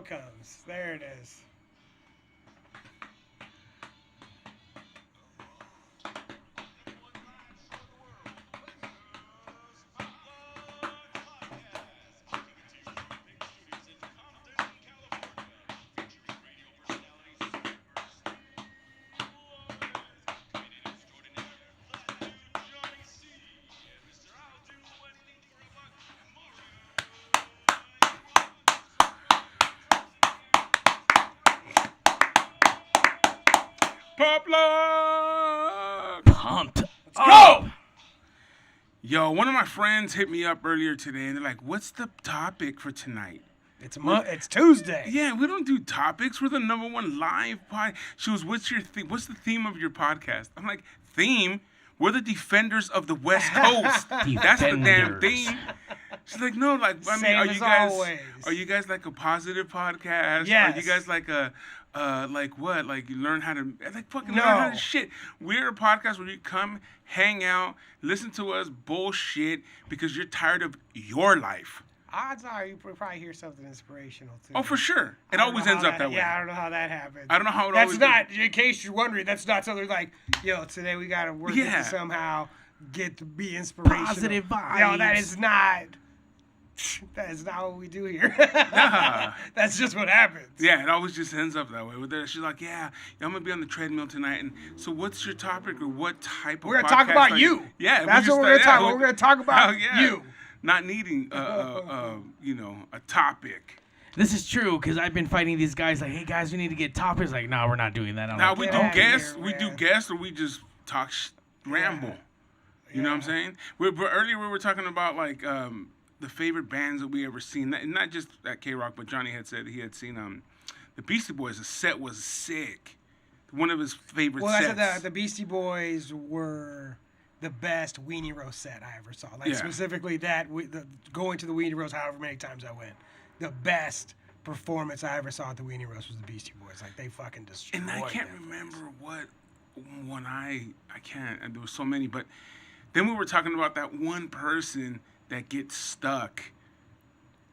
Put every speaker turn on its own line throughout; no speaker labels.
Comes. There it is.
Pop Lock!
Pumped.
Let's go!
Yo, one of my friends hit me up earlier today, and they're like, "What's the topic for tonight?"
It's Tuesday.
Yeah, we don't do topics. We're the number one live pod. She was, "What's your what's the theme of your podcast?" I'm like, "Theme? We're the defenders of the West Coast. That's the damn
Defenders.
theme." She's like, "No, like, I mean,
Same
are
as
you guys
always.
are you guys like a positive podcast?
Yes.
Are you guys like a like what? Like you learn how to fucking
No.
learn how to shit. We're a podcast where you come, hang out, listen to us bullshit because you're tired of your life.
Odds are you probably hear something inspirational too.
Oh, for sure. It
I don't
always
know how
ends up that way.
Yeah, I don't know how that happens.
I don't know how it
That's
always
not, in case you're wondering, that's not something like, yo, today we got to work
Yeah.
to somehow get to be inspirational.
Positive vibes.
Yo, that is not what we do here.
Nah.
That's just what happens.
Yeah, it always just ends up that way. With her, she's like, "Yeah, I'm gonna be on the treadmill tonight." And so, what's your topic or what type of?
We're gonna talk
podcast
about
are
you.
Yeah,
That's what we're gonna talk about. We're gonna talk about you.
Not needing, a topic.
This is true because I've been fighting these guys. Like, hey guys, we need to get topics. Like, no, we're not doing that. I'm
Now
like,
we
get
do
outta
guests.
here,
We do
man.
guests, or we just talk, ramble. You know what I'm
Yeah.
saying? Earlier we were talking about like the favorite bands that we ever seen. Not just at K Rock, but Johnny had said he had seen the Beastie Boys. The set was sick. One of his favorite
Well, I
sets.
said the Beastie Boys were the best Weenie Roast set I ever saw. Like
Yeah.
specifically going to the Weenie Roast however many times I went. The best performance I ever saw at the Weenie Roast was the Beastie Boys. Like they fucking destroyed
And I can't
them.
remember what one I can't. And there was so many, but then we were talking about that one person that gets stuck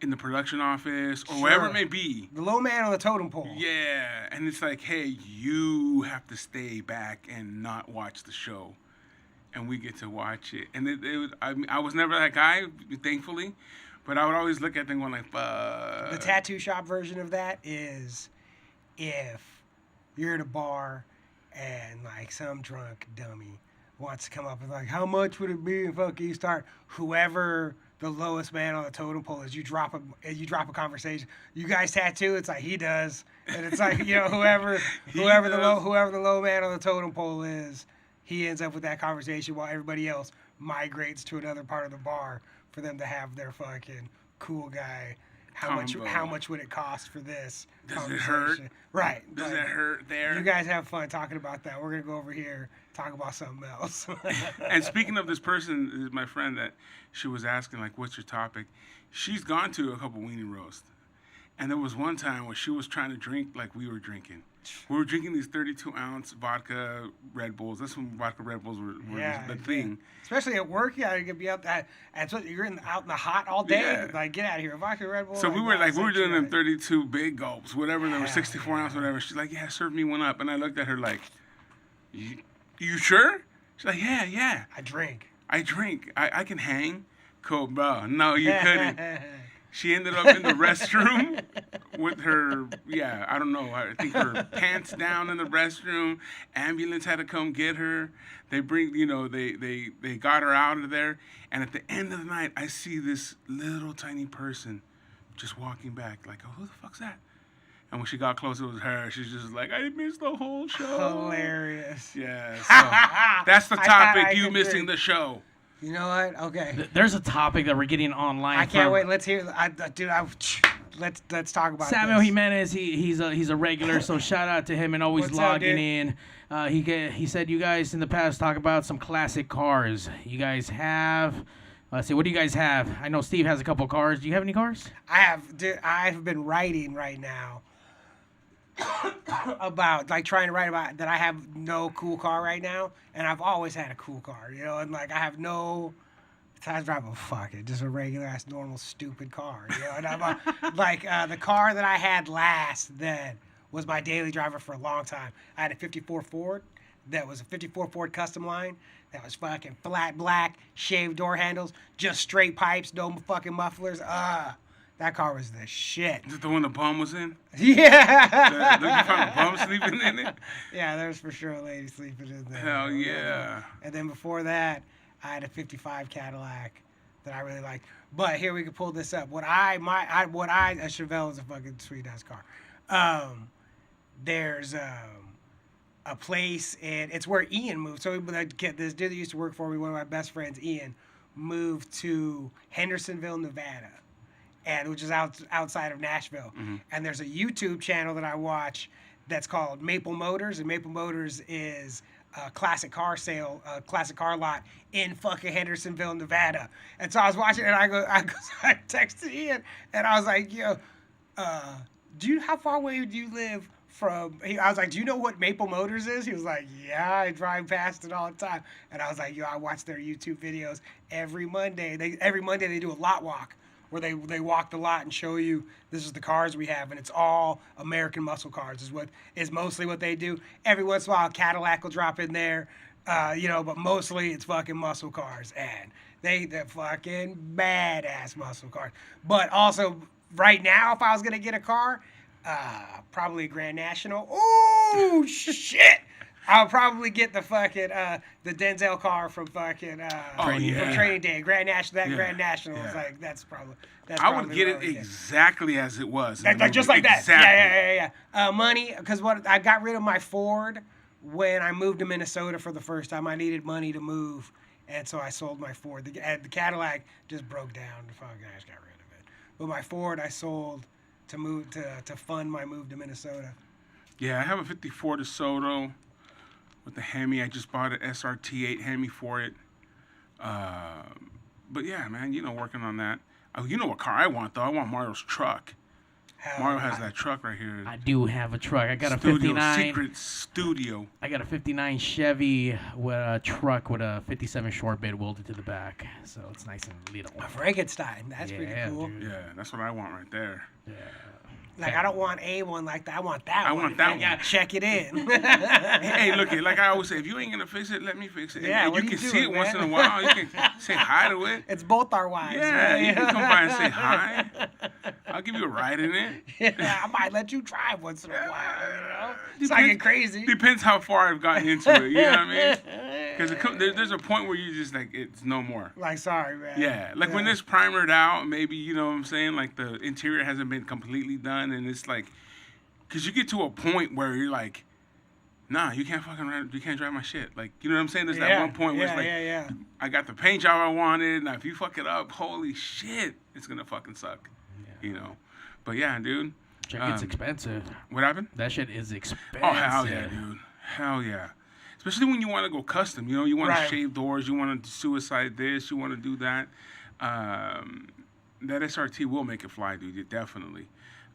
in the production office or wherever it may be.
The low man on the totem pole.
Yeah, and it's like, hey, you have to stay back and not watch the show, and we get to watch it. And it was, I was never that guy, thankfully, but I would always look at them going like, fuck.
The tattoo shop version of that is if you're at a bar and like some drunk dummy wants to come up and like, how much would it be if you start whoever the lowest man on the totem pole is, you drop a conversation. You guys tattoo, it's like he does. And it's like, whoever the low man on the totem pole is, he ends up with that conversation while everybody else migrates to another part of the bar for them to have their fucking cool guy.
Combo.
How much would it cost for this?
Does it
conversation?
hurt?
Right.
Does
like,
that hurt there?
You guys have fun talking about that. We're gonna go over here talk about something else.
And speaking of this person, is my friend that she was asking, like, what's your topic? She's gone to a couple weenie roasts. And there was one time where she was trying to drink like we were drinking. We were drinking these 32-ounce vodka Red Bulls. That's when vodka Red Bulls were the thing.
Especially at work, you could be out that. And you're out in the hot all day.
Yeah.
Like, get out of here, vodka Red Bull.
So we were doing them
right.
32 big gulps, whatever. They were
Hell
64 ounce,
yeah.
whatever. She's like, yeah, serve me one up. And I looked at her like, you sure? She's like, yeah.
I drink.
I drink. I can hang. Cool, bro. No, you couldn't. She ended up in the restroom with her, I don't know. I think her pants down in the restroom. Ambulance had to come get her. They they got her out of there. And at the end of the night, I see this little tiny person just walking back. Like, oh, who the fuck's that? And when she got close, it was her. She's just like, I missed the whole show.
Hilarious.
Yeah. So that's the
I thought
topic.
I
You
could
missing
drink.
the show.
You know what? Okay.
there's a topic that we're getting online.
I can't
from
wait. Let's hear. Let's talk about
Samuel
this.
Jimenez. He's a regular, so shout out to him and always
What's up,
logging
dude?
in. He said you guys in the past talk about some classic cars. You guys have. Let's see. What do you guys have? I know Steve has a couple cars. Do you have any cars?
I've been writing right now about trying to write about that I have no cool car right now, and I've always had a cool car, and like I have no So I drive just a regular ass normal stupid car, you know. And I'm like the car that I had last that was my daily driver for a long time. I had a '54 Ford that was a '54 Ford Custom Line that was fucking flat black, shaved door handles, just straight pipes, no fucking mufflers. That car was the shit.
Is it the one the bum was in?
Yeah.
You found a bum sleeping in it?
Yeah, there's for sure a lady sleeping in there.
Hell yeah.
And then before that, I had a '55 Cadillac that I really liked. But here we can pull this up. A Chevelle is a fucking sweet ass car. There's a place, and it's where Ian moved. So this dude that used to work for me, one of my best friends, Ian, moved to Hendersonville, Nevada, and which is outside of Nashville.
Mm-hmm.
And there's a YouTube channel that I watch that's called Maple Motors, and Maple Motors is a classic car sale, a classic car lot in fucking Hendersonville, Nevada. And so I was watching it, and I texted Ian, and I was like, yo, how far away do you live from? I was like, do you know what Maple Motors is? He was like, yeah, I drive past it all the time. And I was like, yo, I watch their YouTube videos every Monday. Every Monday they do a lot walk where they walk the lot and show you this is the cars we have, and it's all American muscle cars is mostly what they do. Every once in a while, Cadillac will drop in there, but mostly it's fucking muscle cars, and they're fucking badass muscle cars. But also, right now, if I was gonna get a car, probably a Grand National. Oh shit! I'll probably get the fucking the Denzel car from fucking from Training Day. Grand National. Grand National is like that's probably.
I would get it exactly as it was.
Just like that. Yeah. Money, because I got rid of my Ford when I moved to Minnesota for the first time. I needed money to move, and so I sold my Ford. The Cadillac just broke down. The fuck, I just got rid of it. But my Ford I sold to move to fund my move to Minnesota.
Yeah, I have a '54 DeSoto with the Hemi. I just bought an SRT8 Hemi for it. But yeah, man, working on that. You know what car I want, though? I want Mario's truck. Mario has that truck right here.
I do have a truck. I got a 59.
Secret Studio.
I got a 59 Chevy with a truck with a 57 short bed welded to the back. So it's nice and little.
A Frankenstein. That's pretty cool.
Dude.
Yeah, that's what I want right there.
Yeah.
Like, I don't want a one like that. I want that one.
I want that one.
Yeah, check it in.
Hey, look, like I always say, if you ain't going to fix it, let me fix it.
Yeah,
and you can see it once in a while. You can say hi to it.
It's both our wives.
Yeah,
man.
you can come by and say hi. I'll give you a ride in it.
Yeah, I might let you drive once in a while, It's not getting crazy.
Depends how far I've gotten into it, you know what I mean? Because there's a point where you just, like, it's no more.
Like, sorry, man.
Yeah, like when it's primered out, maybe, you know what I'm saying? Like, the interior hasn't been completely done, and it's like, because you get to a point where you're like, nah, you can't drive my shit. Like, you know what I'm saying? There's that one point where it's like, I got the paint job I wanted. Now, if you fuck it up, holy shit, it's going to fucking suck, But yeah, dude.
It's expensive.
What happened?
That shit is expensive.
Oh, hell yeah, dude. Hell yeah. Especially when you want to go custom. You want to shave doors. You want to suicide this. You want to do that. That SRT will make it fly, dude. Definitely.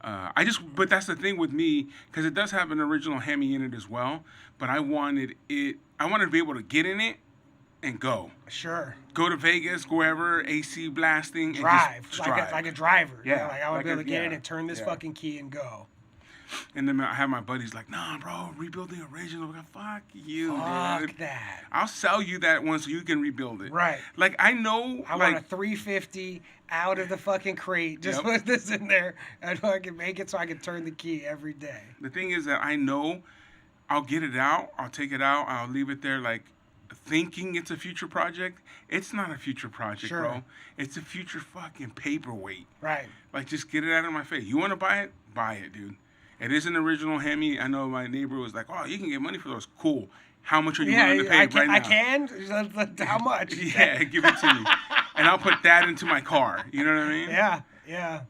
But that's the thing with me, because it does have an original Hemi in it as well. But I wanted to be able to get in it and go.
Sure.
Go to Vegas, go wherever, AC blasting,
drive.
And just drive.
Like a driver.
Yeah.
Like I want to be able to get in and turn this fucking key and go.
And then I have my buddies like, nah, bro, rebuild the original. I'm like, fuck you,
Fuck
dude.
that.
I'll sell you that one so you can rebuild it.
Right.
Like, I know.
I want a 350 out of the fucking crate. Just put this in there and fucking make it so I can turn the key every day.
The thing is that I know I'll get it out. I'll take it out. I'll leave it there like thinking it's a future project. It's not a future project, bro. It's a future fucking paperweight.
Right.
Like, just get it out of my face. You want to buy it? Buy it, dude. It is an original Hemi. I know my neighbor was like, oh, you can get money for those. Cool. How much are you willing to pay right now?
I can? How much?
Yeah, give it to me. And I'll put that into my car. You know what I mean?
Yeah.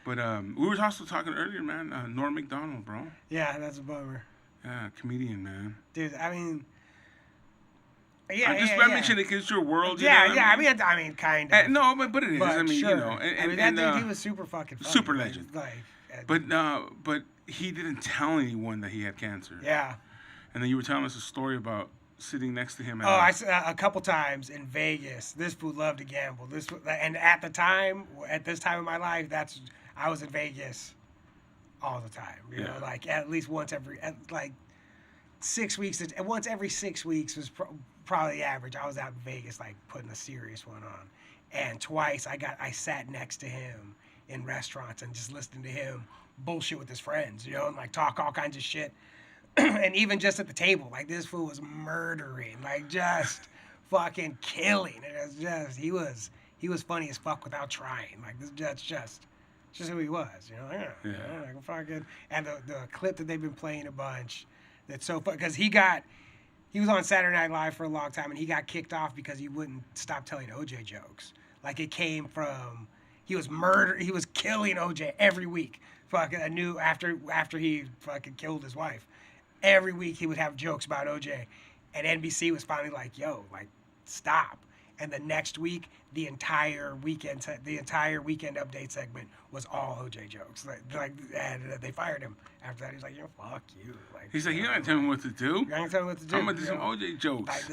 But we were also talking earlier, man. Norm Macdonald, bro.
Yeah, that's a bummer.
Yeah, comedian, man.
Dude, I mean...
I mentioned it because it's your world.
I mean, kind of.
No, but it is.
But
I mean,
sure.
And
that dude, he was super fucking funny.
Super legend.
Like,
but he didn't tell anyone that he had cancer.
Yeah.
And then you were telling us a story about sitting next to him?
A couple times in Vegas. This fool loved to gamble. And at this time in my life, I was in Vegas all the time. You know, like at least once every 6 weeks. Once every 6 weeks was probably the average. I was out in Vegas, like putting a serious one on. And twice I sat next to him in restaurants and just listening to him bullshit with his friends, you know, and like talk all kinds of shit. And even just at the table, like this fool was murdering, like just fucking killing. It was just he was funny as fuck without trying. Like that's just who he was, you know. You know, like fucking. And the clip that they've been playing a bunch, that's so fun because he was on Saturday Night Live for a long time and he got kicked off because he wouldn't stop telling OJ jokes. Like it came from he was killing OJ every week. Fucking I knew after he fucking killed his wife. Every week he would have jokes about OJ, and NBC was finally like, "Yo, like, stop." And the next week, the entire weekend update segment was all OJ jokes. And they fired him after that. He's like, "Yo, fuck you." Like,
he's like, "You're not telling me what to do.
You're not telling me what to do.
I'm gonna do some OJ jokes."
Like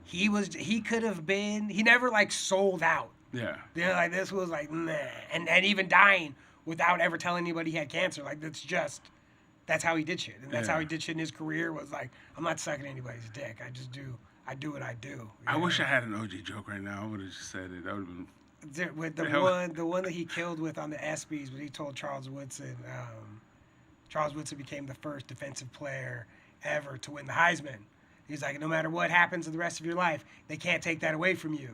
he could have been. He never like sold out.
Yeah.
You know, like this was like, nah, and even dying without ever telling anybody he had cancer. Like that's how he did shit. And that's how he did shit in his career was like, I'm not sucking anybody's dick. I do what I do.
I wish I had an OJ joke right now. I would have just said it. That would have been...
With the one that he killed with on the ESPYs, when he told Charles Woodson, Charles Woodson became the first defensive player ever to win the Heisman. He's like, no matter what happens in the rest of your life, they can't take that away from you.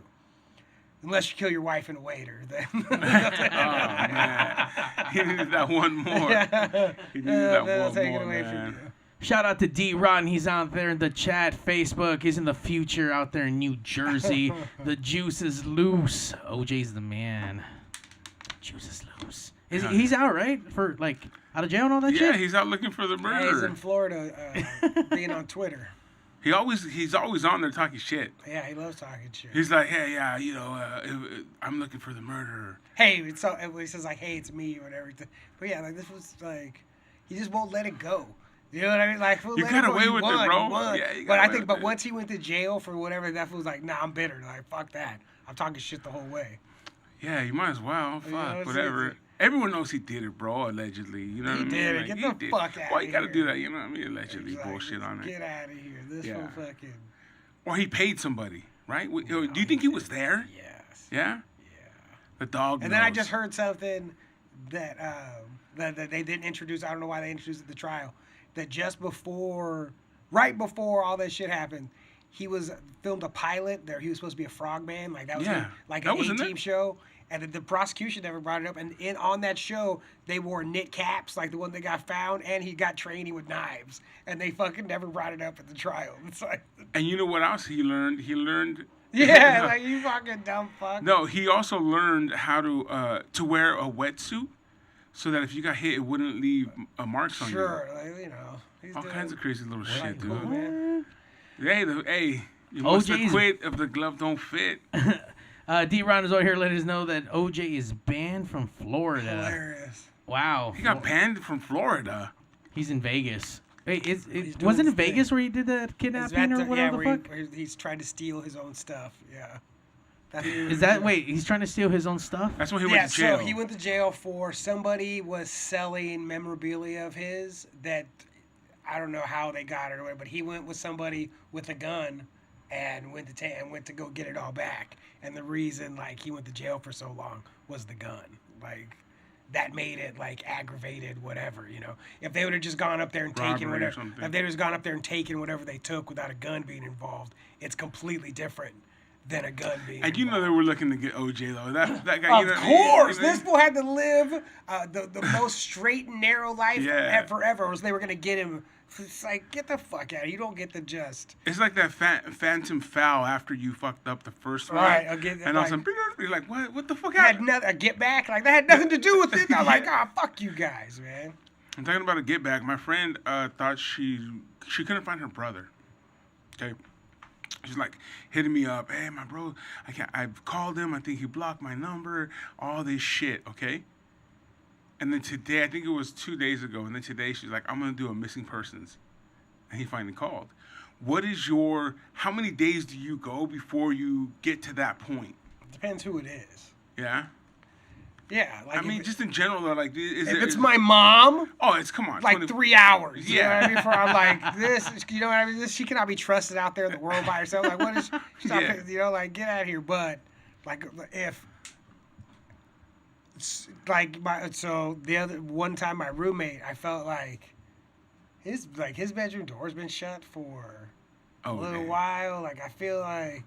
Unless you kill your wife and a waiter, then.
Oh, man. He needed that one more. He needed that one more, man.
Shout out to D. Rotten. He's out there in the chat. Facebook. He's in the future out there in New Jersey. The juice is loose. OJ's the man. Juice is loose. He's out, right? For, like, out of jail and all that shit?
Yeah, he's out looking for the murderer.
Yeah, he's in Florida being on Twitter.
He's always on there talking shit.
Yeah, he loves talking shit.
He's like, hey, yeah, you know, I'm looking for the murderer.
Hey, he says like, hey, it's me or whatever. But yeah, like this was like, he just won't let it go. You know what I mean? Like,
you got away with it, bro.
Yeah, but once he went to jail for whatever, that was like, nah, I'm bitter. Like, fuck that. I'm talking shit the whole way.
Yeah, you might as well. Fuck, whatever. Everyone knows he did it, bro, allegedly. You know what I mean?
He did it.
Like,
Get the fuck out of here.
Why you got to do that? You know what I mean? Allegedly
exactly.
bullshit on it.
Get out of here. This whole fucking...
Or he paid somebody, right? Do you think he was there?
Yes.
Yeah? Yeah. The dog
And
knows.
then I just heard something that they didn't introduce. I don't know why they introduced it at the trial. That just right before all this shit happened, he filmed a pilot there. He was supposed to be a frogman. Like, that was like an A-team show. And the prosecution never brought it up. And on that show, they wore knit caps, like the one that got found, and he got training with knives. And they fucking never brought it up at the trial. It's like...
And you know what else he learned?
Yeah, like, you fucking dumb fuck.
No, he also learned how to wear a wetsuit so that if you got hit, it wouldn't leave marks on you.
Sure, like, you know.
All kinds of crazy little shit, dude.
Cool, man.
Hey, you must have quit if the glove don't fit.
D. Ron is over here letting us know that OJ is banned from Florida.
Hilarious.
Wow.
He got banned from Florida.
He's in Vegas. Wait, wasn't it Vegas where he did that kidnapping or whatever the fuck?
Where he's trying to steal his own stuff. Yeah.
Wait, he's trying to steal his own stuff?
That's when he went to jail.
So he went to jail for somebody was selling memorabilia of his that I don't know how they got it or whatever, but he went with somebody with a gun and went to go get it all back. And the reason like he went to jail for so long was the gun. Like that made it like aggravated, whatever, you know. If they would have just gone up there and taken whatever, they took without a gun being involved, it's completely different than a gun being
And
involved.
you know they were looking to get OJ though. That guy.
Of course, this fool had to live the most straight and narrow life forever. Was they were gonna get him. It's like, get the fuck out of here. You don't get the just.
It's like that phantom foul after you fucked up the first one.
Right,
and all of a sudden, you're like, what the fuck
had
happened?
a get back? Like, that had nothing to do with it. I'm like, fuck you guys, man.
I'm talking about a get back. My friend thought she couldn't find her brother. Okay. She's like hitting me up. Hey, my bro, I've called him. I think he blocked my number. All this shit, okay? And then today, I think it was 2 days ago, and then today she's like, I'm going to do a missing persons. And he finally called. what is how many days do you go before you get to that point?
Depends who it is.
Yeah.
Yeah, like
I mean, just in general, though, like,
if it's my mom,
come on,
like 3 hours. You know
Yeah.
what I mean? For I'm like this, you know what I mean? She cannot be trusted out there in the world by herself. Like, what is? Stop,
Yeah.
You know, like get out of here. But like, if like the other one time, my roommate, I felt like his bedroom door's been shut for a little while. Like, I feel like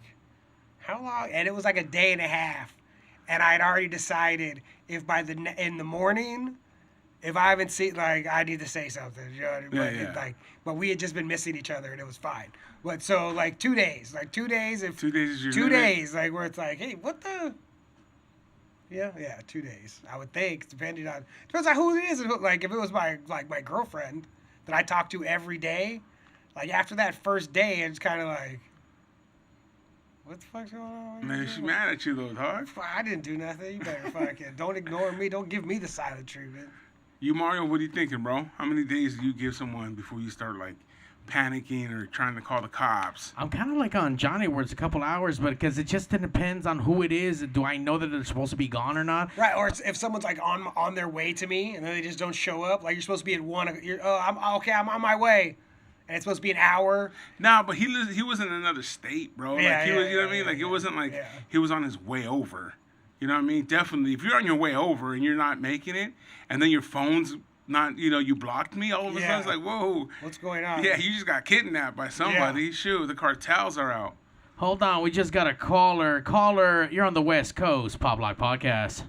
how long? And it was like a day and a half. And I had already decided if in the morning, if I haven't seen, like, I need to say something. You know what I mean?
Yeah.
But we had just been missing each other and it was fine. But so like 2 days, if 2 days is your 2 days, like where it's like, hey, what the? Yeah, 2 days. I would think, depends on who it is. And like if it was my girlfriend that I talk to every day, like after that first day, it's kind of like, what the fuck's going on?
Man, she mad at you though, dog.
I didn't do nothing. You better fucking don't ignore me. Don't give me the silent treatment.
You, Mario, what are you thinking, bro? How many days do you give someone before you start like panicking or trying to call the cops?
I'm kind of like on Johnny where it's a couple hours, but because it just depends on who it is. Do I know that they're supposed to be gone or not?
Right, or if someone's like on their way to me and then they just don't show up, like you're supposed to be at 1. I'm on my way. And it's supposed to be an hour.
Nah, but he was in another state, bro.
Yeah,
like he was, you know what I mean? Like it wasn't like he was on his way over. You know what I mean? Definitely, if you're on your way over and you're not making it, and then your phone's not, you blocked me. All of a sudden, it's like, whoa,
what's going on?
Yeah, you just got kidnapped by somebody. Yeah. Shoot, the cartels are out.
Hold on, we just got a caller. Caller, you're on the West Coast, Pop Lock Podcast.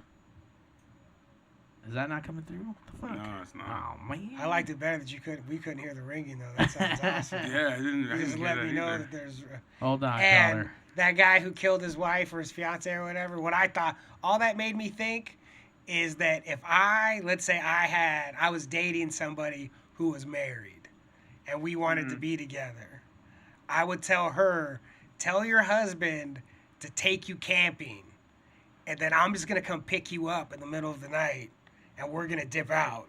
Is that not coming through? What the fuck?
No, it's not.
Oh, man.
I liked it better that we couldn't hear the ringing, though. That sounds awesome.
Yeah, I didn't
just let me know
either.
that there's...
Hold on,
and
caller.
That guy who killed his wife or his fiance or whatever, what I thought, all that made me think is that if let's say I was dating somebody who was married and we wanted to be together, I would tell her, tell your husband to take you camping, and then I'm just going to come pick you up in the middle of the night, and we're going to dip out,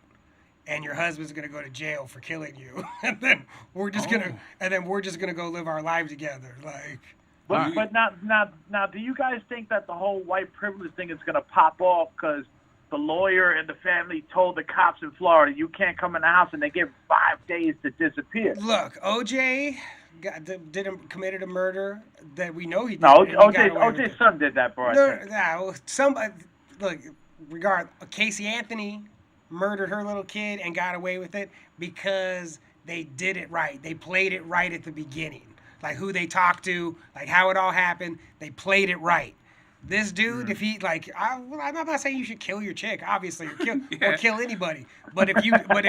and your husband's going to go to jail for killing you, and then we're just going to go live our life together, like.
But now, do you guys think that the whole white privilege thing is going to pop off because the lawyer and the family told the cops in Florida you can't come in the house and they give 5 days to disappear?
Look, OJ committed a murder that we know he did.
No, OJ's son did that, bro.
No, somebody. Look, Casey Anthony murdered her little kid and got away with it because they did it right. They played it right at the beginning. Like who they talked to, like how it all happened. They played it right. This dude, if he I'm not saying you should kill your chick, obviously, or kill anybody. But if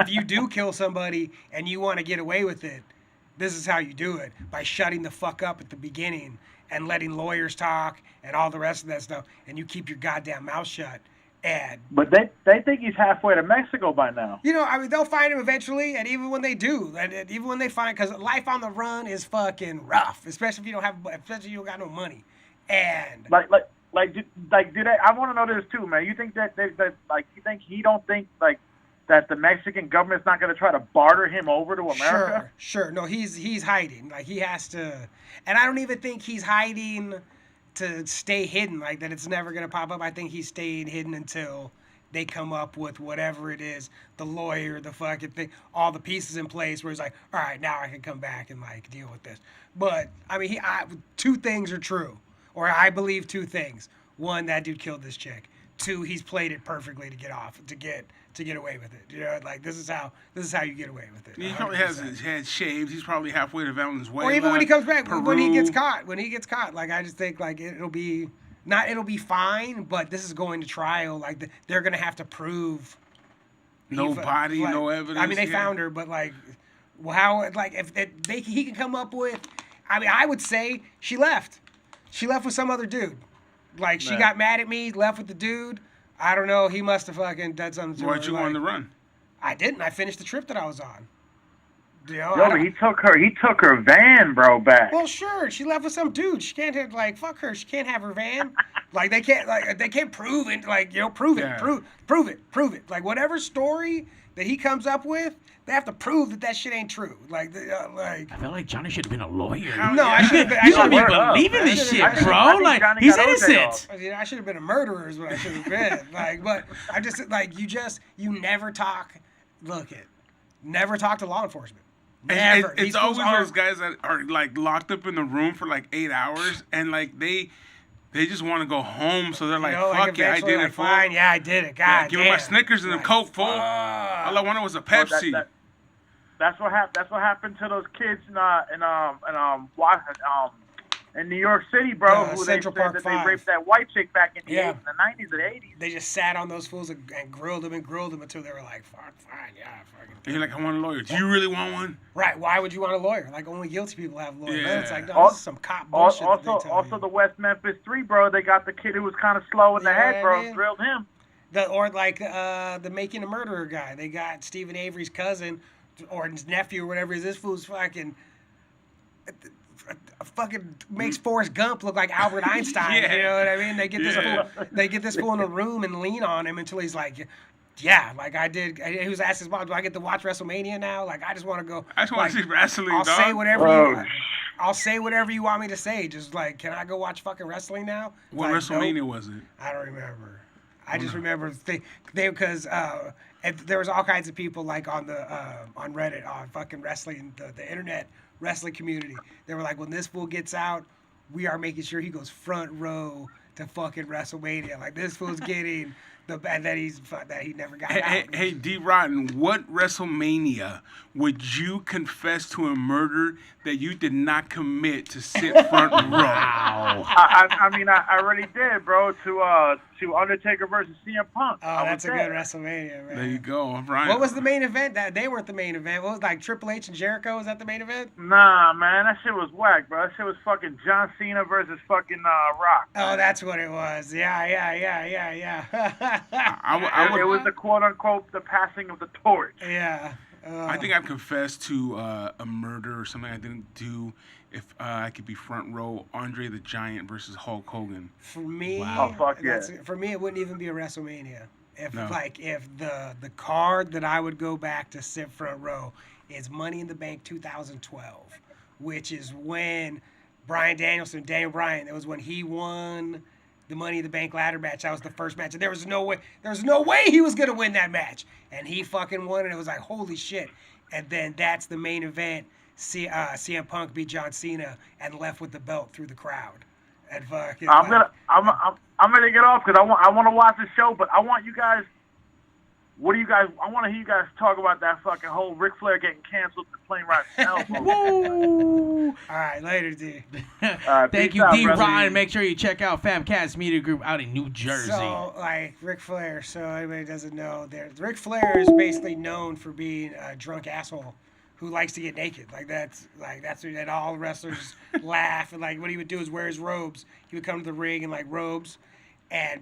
you do kill somebody and you want to get away with it, this is how you do it, by shutting the fuck up at the beginning and letting lawyers talk and all the rest of that stuff, and you keep your goddamn mouth shut.
But they think he's halfway to Mexico by now.
I mean, they'll find him eventually, and even when they do, and even when they find, because life on the run is fucking rough, especially if you don't got no money. And
do they? I want to know this too, man. You think that you think he don't think that the Mexican government's not going to try to barter him over to America?
Sure. No, he's hiding. Like he has to, and I don't even think he's hiding to stay hidden, like that it's never going to pop up. I think he's staying hidden until they come up with whatever it is, the lawyer, the fucking thing, all the pieces in place where he's like, all right, now I can come back and deal with this. But I mean, two things are true, or I believe two things. One, that dude killed this chick. Two, he's played it perfectly to get away with it. This is how you get away with it.
He probably has his head shaved. He's probably halfway to Venezuela.
Or even when he comes back,
Peru.
when he gets caught, I just think it'll be fine. But this is going to trial. They're gonna have to prove
no body, no evidence.
I mean, they found her, but if he can come up with. I mean, I would say she left. She left with some other dude. She got mad at me, left with the dude. I don't know. He must have fucking done something to her.
Why'd you go on the run?
I didn't. I finished the trip that I was on.
But he took her van, bro, back.
Well, sure. She left with some dude. She can't have, fuck her. She can't have her van. They can't prove it. Prove it. Prove it. Whatever story that he comes up with, they have to prove that shit ain't true. Like,
I feel like Johnny should have been a lawyer.
no, I should have been.
You should be
word up.
believing
I
this
should've-
shit,
I should've-
bro.
I think
Like,
Johnny
he's
got OJ
innocent.
I should have been a murderer is what I should have been. Like, but I just like you never talk. Look it, never talk to law enforcement. Never.
It's
These
always
fools are-
those guys that are like locked up in the room for like 8 hours, and like they just want to go home, so they're like,
you know,
"Fuck yeah, I
eventually,
did
like,
it, fool.
fine. Yeah, I did it. God
Yeah, give me my
damn.
Snickers and a
Like,
Coke, fool.
fuck.
All I wanted was a
Well,
Pepsi."
that's what happened. That's what happened to those kids in New York City, bro. Who
Central
they said
Park
that
5.
they raped that white chick back in the
Yeah.
90s and 80s.
They just sat on those fools and grilled them until they were like, fuck, fine, yeah, fucking.
And you're like, "I want a lawyer. Do you really want one?"
Right? Why would you want a lawyer? Like only guilty people have lawyers.
Yeah.
It's like, no, this is some cop bullshit. that they tell
Also
you.
the West Memphis 3, bro. They got the kid who was kind of slow in the
You know
head,
what I
bro.
mean?
Drilled him.
Or like the Making a Murderer guy. They got Stephen Avery's cousin or his nephew or whatever. This fool's fucking makes Forrest Gump look like Albert Einstein.
Yeah.
You know what I mean? They get this
Yeah.
fool. They get this fool in a room and lean on him until he's like, yeah, like I did. He was asking his mom, do I get to watch WrestleMania now? Like I just want to go.
I just want
like,
to see wrestling,
I'll
dog.
say whatever
Oh,
I'll say whatever you want me to say. Just like, can I go watch fucking wrestling now?
What
Like,
WrestleMania
nope.
was it?
I don't remember. I just remember they because there was all kinds of people like on Reddit on fucking wrestling the internet wrestling community. They were like, when this fool gets out, we are making sure he goes front row to fucking WrestleMania. Like this fool's getting and that he never got out.
Hey, D. Rotten, what WrestleMania would you confess to a murder that you did not commit to sit front row?
Wow.
I mean, I already did, bro. To Undertaker versus CM Punk.
Oh,
I was
that's a
there.
good WrestleMania, man.
There you go, Brian.
What was the main event? That they weren't the main event. What was like Triple H and Jericho? Was that the main event?
Nah, man, that shit was whack, bro. That shit was fucking John Cena versus fucking Rock.
Oh, that's what it was. Yeah.
I would.
It was the quote unquote the passing of the torch.
Yeah.
I think I'd confess to a murder or something I didn't do if I could be front row. Andre the Giant versus Hulk Hogan.
For me,
Wow.
Oh, fuck yeah.
For me, it wouldn't even be a WrestleMania. If
No.
if the card that I would go back to sit front row is Money in the Bank 2012, which is when Daniel Bryan, that was when he won the Money in the Bank ladder match. That was the first match, and there was no way he was gonna win that match, and he fucking won, and it was like holy shit. And then that's the main event. CM Punk beat John Cena and left with the belt through the crowd. And fucking.
I'm gonna get off because I want to watch the show, but I want you guys. What do you guys? I want to hear you guys talk about that fucking whole Ric Flair getting canceled for plane ride to hell.
Woo!
All right, later, D.
Thank
peace
you,
out,
D.
brother.
Ron. Make sure you check out Famcast Media Group out in New Jersey.
So, like, Ric Flair, so anybody doesn't know, Ric Flair is basically known for being a drunk asshole who likes to get naked. That's what all wrestlers laugh. And, like, what he would do is wear his robes. He would come to the ring in, like, robes.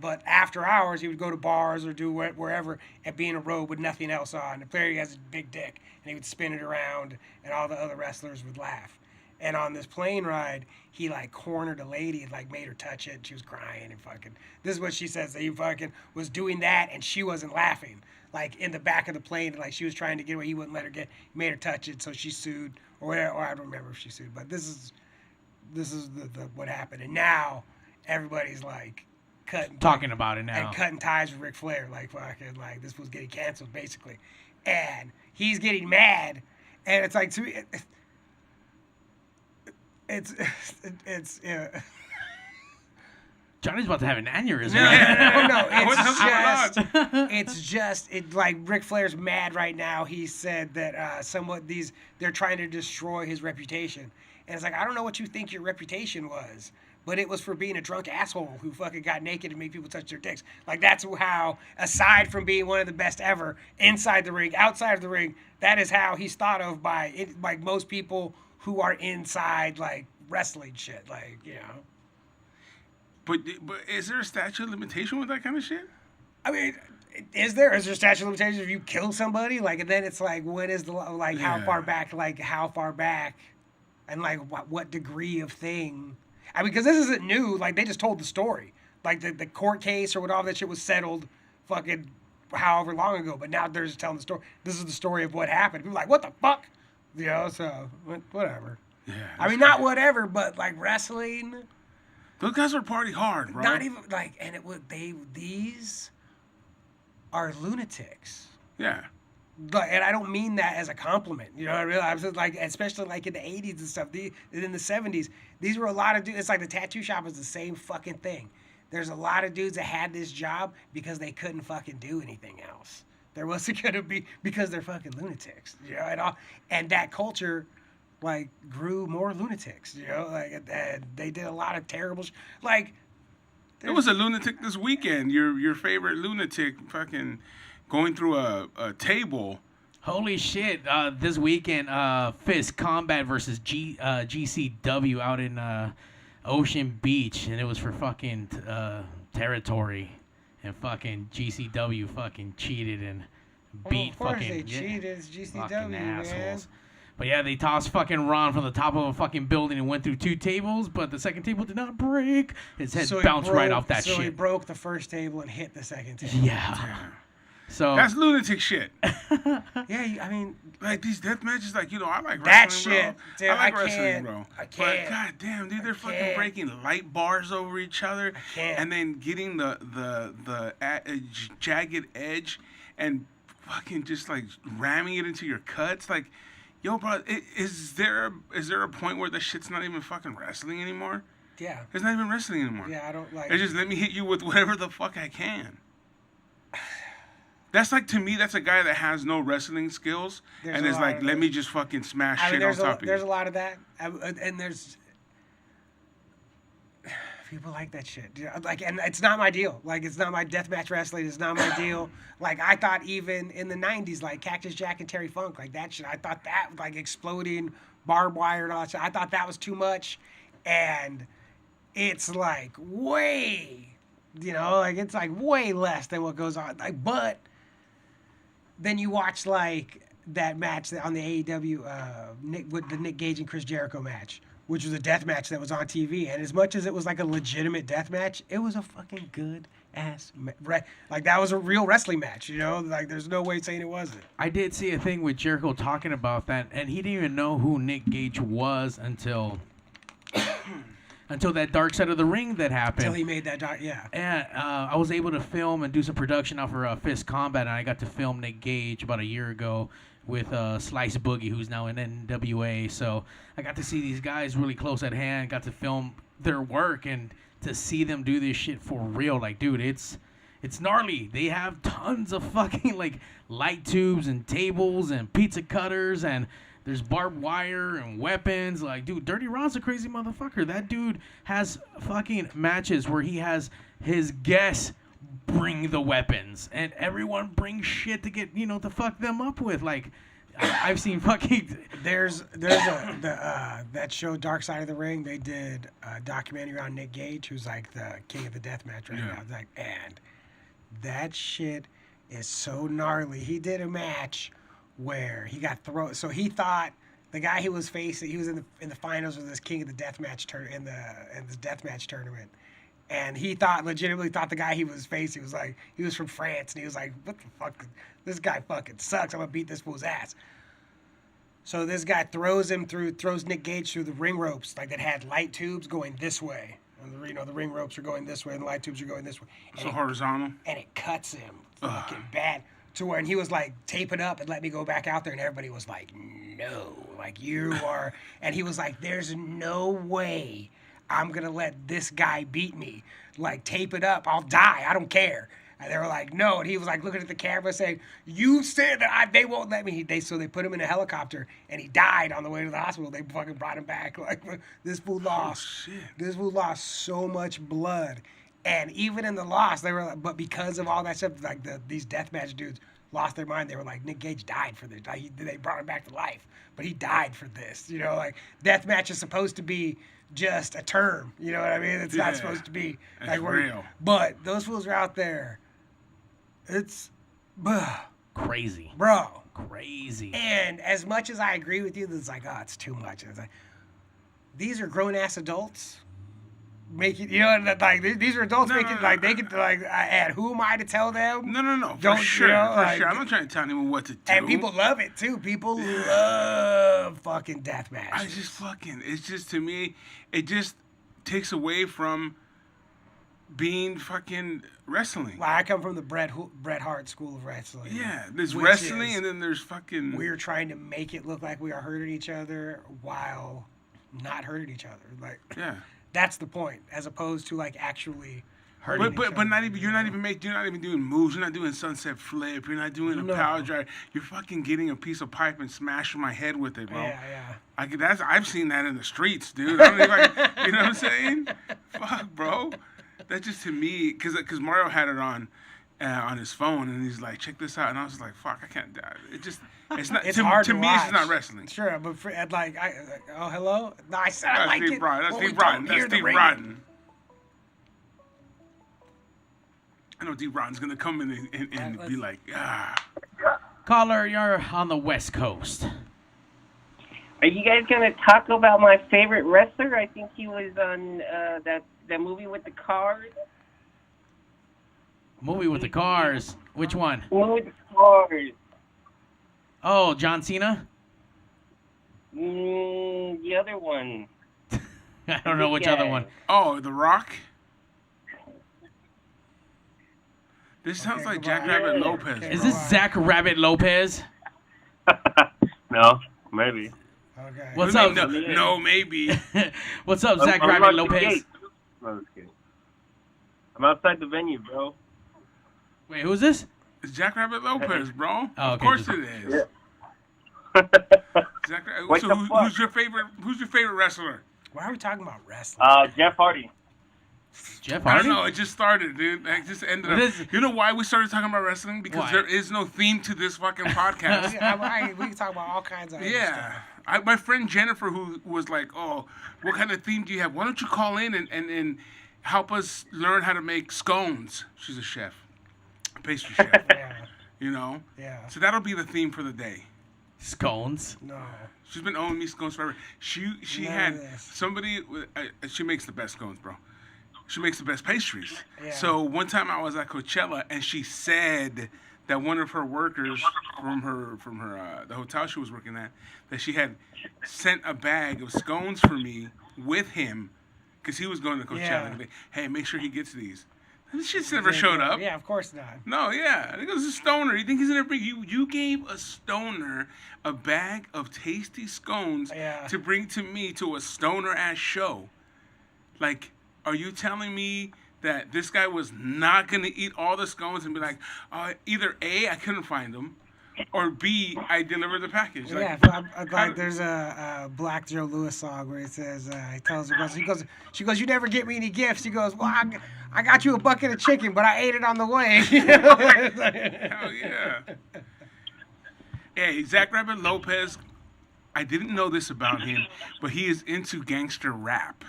But after hours, he would go to bars or do wherever and be in a robe with nothing else on. And Flair, he has a big dick, and he would spin it around, and all the other wrestlers would laugh. And on this plane ride, he like cornered a lady and like made her touch it. And she was crying and fucking. This is what she says, that he fucking was doing that, and she wasn't laughing. Like in the back of the plane, like she was trying to get away, he wouldn't let her get. He made her touch it, so she sued or whatever. Or I don't remember if she sued, but this is the what happened. And now everybody's like
Talking about it now.
and cutting ties with Ric Flair, like fucking, like this was getting canceled basically, and he's getting mad, and it's like to me, it's
Johnny's about to have an aneurysm.
no, it's just like Ric Flair's mad right now. He said that they're trying to destroy his reputation, and it's like I don't know what you think your reputation was. But it was for being a drunk asshole who fucking got naked and made people touch their dicks. Like, that's how, aside from being one of the best ever, inside the ring, outside of the ring, that is how he's thought of by, like, most people who are inside, like, wrestling shit. Like, you know.
But is there a statute of limitation with that kind of shit?
I mean, is there statute of limitations if you kill somebody? Like, and then it's like, when is the, like, how far back, and, like, what degree of thing... I mean, because this isn't new. Like, they just told the story. Like, the court case or whatever that shit was settled fucking however long ago, but now they're just telling the story. This is the story of what happened. People are like, what the fuck? You know, so whatever.
Yeah.
I mean, not whatever, but like wrestling.
Those guys are party hard, bro.
Not even like, and these are lunatics.
Yeah.
And I don't mean that as a compliment. You know what I mean? I was just like, especially like in the 80s and stuff, in the 70s, these were a lot of dudes. It's like the tattoo shop is the same fucking thing. There's a lot of dudes that had this job because they couldn't fucking do anything else. There wasn't going to be, because they're fucking lunatics, you know, and that culture, like, grew more lunatics, you know, like, and they did a lot of terrible, like.
There was a lunatic this weekend, your favorite lunatic fucking going through a table.
Holy shit! This weekend, Fist Combat versus GCW out in Ocean Beach, and it was for fucking territory, and fucking GCW fucking cheated and beat fucking.
They cheated. It's GCW,
fucking assholes.
man.
But yeah, they tossed fucking Ron from the top of a fucking building and went through 2 tables, but the second table did not break. His head bounced right off that shit.
So he broke the first table and hit the second table.
Yeah. So
That's lunatic shit.
Yeah, I mean,
Like these death matches, like, you know, I like
that
wrestling,
shit,
bro.
dude,
I like
I
wrestling,
can't,
bro.
I can't.
But goddamn, dude, they're fucking
can't.
breaking light bars over each other,
can't.
and then getting the jagged edge and fucking just like ramming it into your cuts. Like, yo, bro, is there a point where the shit's not even fucking wrestling anymore?
yeah,
It's not even wrestling anymore.
yeah, I don't like.
It's just let me hit you with whatever the fuck I can. That's like, to me, that's a guy that has no wrestling skills
There's
and
a
is
lot
like,
of
let
those.
me just fucking smash
I mean,
shit on top of
there's
you.
a lot of that, and there's people like that shit. You know, like, and it's not my deal. Like, it's not my deathmatch wrestling. It's not my deal. Like, I thought even in the '90s, like Cactus Jack and Terry Funk, like that shit. I thought that, like, exploding barbed wire and all that shit. I thought that was too much, and it's like way, you know, like it's like way less than what goes on. Like, but then you watch like that match on the AEW with the Nick Gage and Chris Jericho match, which was a death match that was on TV. And as much as it was like a legitimate death match, it was a fucking good ass like that was a real wrestling match, you know? Like there's no way saying it wasn't.
I did see a thing with Jericho talking about that, and he didn't even know who Nick Gage was until that Dark Side of the Ring that happened.
Until he made that yeah.
And I was able to film and do some production off for Fist Combat, and I got to film Nick Gage about a year ago with Slice Boogie, who's now in NWA. So I got to see these guys really close at hand, got to film their work, and to see them do this shit for real. Like, dude, it's gnarly. They have tons of fucking, like, light tubes and tables and pizza cutters, and there's barbed wire and weapons. Like, dude, Dirty Ron's a crazy motherfucker. That dude has fucking matches where he has his guests bring the weapons, and everyone brings shit to get, you know, to fuck them up with. Like, I've seen fucking.
There's that show Dark Side of the Ring. They did a documentary on Nick Gage, who's like the king of the deathmatch right now. Like, and that shit is so gnarly. He did a match where he got thrown. So he thought the guy he was facing, he was in the finals of this King of the Deathmatch in this deathmatch tournament, and he legitimately thought the guy he was facing was like, he was from France, and he was like, what the fuck, this guy fucking sucks. I'm gonna beat this fool's ass. So this guy throws Nick Gage through the ring ropes, like that had light tubes going this way, and the ring ropes are going this way, and the light tubes are going this way.
So horizontal.
And it cuts him fucking bad. To where, and he was like, tape it up and let me go back out there, and everybody was like, no, like you are, and he was like, there's no way I'm gonna let this guy beat me. Like, tape it up, I'll die, I don't care. And they were like, no, and he was like looking at the camera saying, you said that they won't let me. So they put him in a helicopter, and he died on the way to the hospital. They fucking brought him back. Like, this fool lost. This fool lost so much blood. And even in the loss, they were like, but because of all that stuff, like these deathmatch dudes lost their mind. They were like, Nick Gage died for this. They brought him back to life, but he died for this. You know, like, deathmatch is supposed to be just a term. You know what I mean? It's not supposed to be like
real.
But those fools are out there. It's
crazy,
bro.
Crazy.
And as much as I agree with you, it's like, oh, it's too much. It's like, these are grown ass adults make it. You know, like these are adults
No,
making
no,
like
no.
they could like. And who am I to tell them?
No.
Don't,
For sure.
you know,
For
like-
sure. I'm not trying to tell anyone what to do.
And people love it too. People love fucking death matches.
I just fucking. It's just to me. It just takes away from being fucking wrestling.
Like, I come from the Bret Hart school of wrestling.
Yeah, there's
which
wrestling
is
and then there's fucking.
we're trying to make it look like we are hurting each other while not hurting each other. Like
Yeah.
that's the point, as opposed to like actually hurting.
But
each other,
not even
you
you're not
know?
even doing moves. You're not doing sunset flip. You're not doing a
No.
power drive. You're fucking getting a piece of pipe and smashing my head with it, bro.
Yeah.
I've seen that in the streets, dude. I don't even you know what I'm saying? Fuck, bro. That's just to me, because Mario had it on his phone, and he's like, check this out, and I was like, fuck, I can't. It's not.
It's
to
hard
to
to
me,
watch.
it's not wrestling.
Sure, but for, oh hello. No, I said I
That's
like
Steve
it.
Brodin. That's
but
Steve
we
Brodin.
don't
That's
hear the
Steve
ringing.
Brodin. I know Steve Brodin's gonna come in and be like, ah.
Caller, you're on the West Coast.
Are you guys gonna talk about my favorite wrestler? I think he was on that movie with the cars.
Movie with the cars. Which one?
The movie with the cars.
Oh, John Cena?
The other one.
I don't know which other one.
Oh, The Rock. This sounds like Jack Rabbit Lopez.
Okay.
Is this Zach Rabbit Lopez?
No, maybe.
Okay.
What's
What
up?
do you mean, No, maybe.
What's up, Zach
I'm
Rabbit
on the
Lopez?
gate. No, just kidding. I'm outside the venue, bro.
Wait, who's this?
It's Jack Rabbit Lopez, bro.
Oh,
Of
okay,
course
just-
it is. Jack,
What
so
the fuck?
who's your favorite wrestler?
Why are we talking about wrestling?
Jeff Hardy.
Jeff
I
Hardy?
don't know. It just started, dude. It just ended up.
This-
You know why we started talking about wrestling? Because
Why?
there is no theme to this fucking podcast.
We can talk about all kinds of other
Yeah.
stuff.
My friend Jennifer, who was like, oh, what kind of theme do you have? Why don't you call in and help us learn how to make scones? She's a chef, a pastry chef,
Yeah.
you know?
Yeah.
So that'll be the theme for the day.
Scones.
No.
She's been owing me scones forever. She
None
had
of this.
somebody. She makes the best scones, bro. She makes the best pastries.
Yeah.
So one time I was at Coachella and she said that one of her workers from her the hotel she was working at, that she had sent a bag of scones for me with him because he was going to Coachella.
Yeah.
And hey, make sure he gets these. This shit's never showed up.
Yeah, of course not.
No, yeah. I think it was a stoner. You think he's gonna bring you? You gave a stoner a bag of tasty scones
Yeah.
to bring to me to a stoner ass show. Like, are you telling me that this guy was not gonna eat all the scones and be like, either A, I couldn't find them, or B, I delivered the package?
Yeah,
Like,
like there's a Black Joe Lewis song where he says, he tells her, she goes, you never get me any gifts. He goes, well, I got you a bucket of chicken, but I ate it on the way.
hell yeah. Hey, Zach Rabbit Lopez, I didn't know this about him, but he is into gangster rap.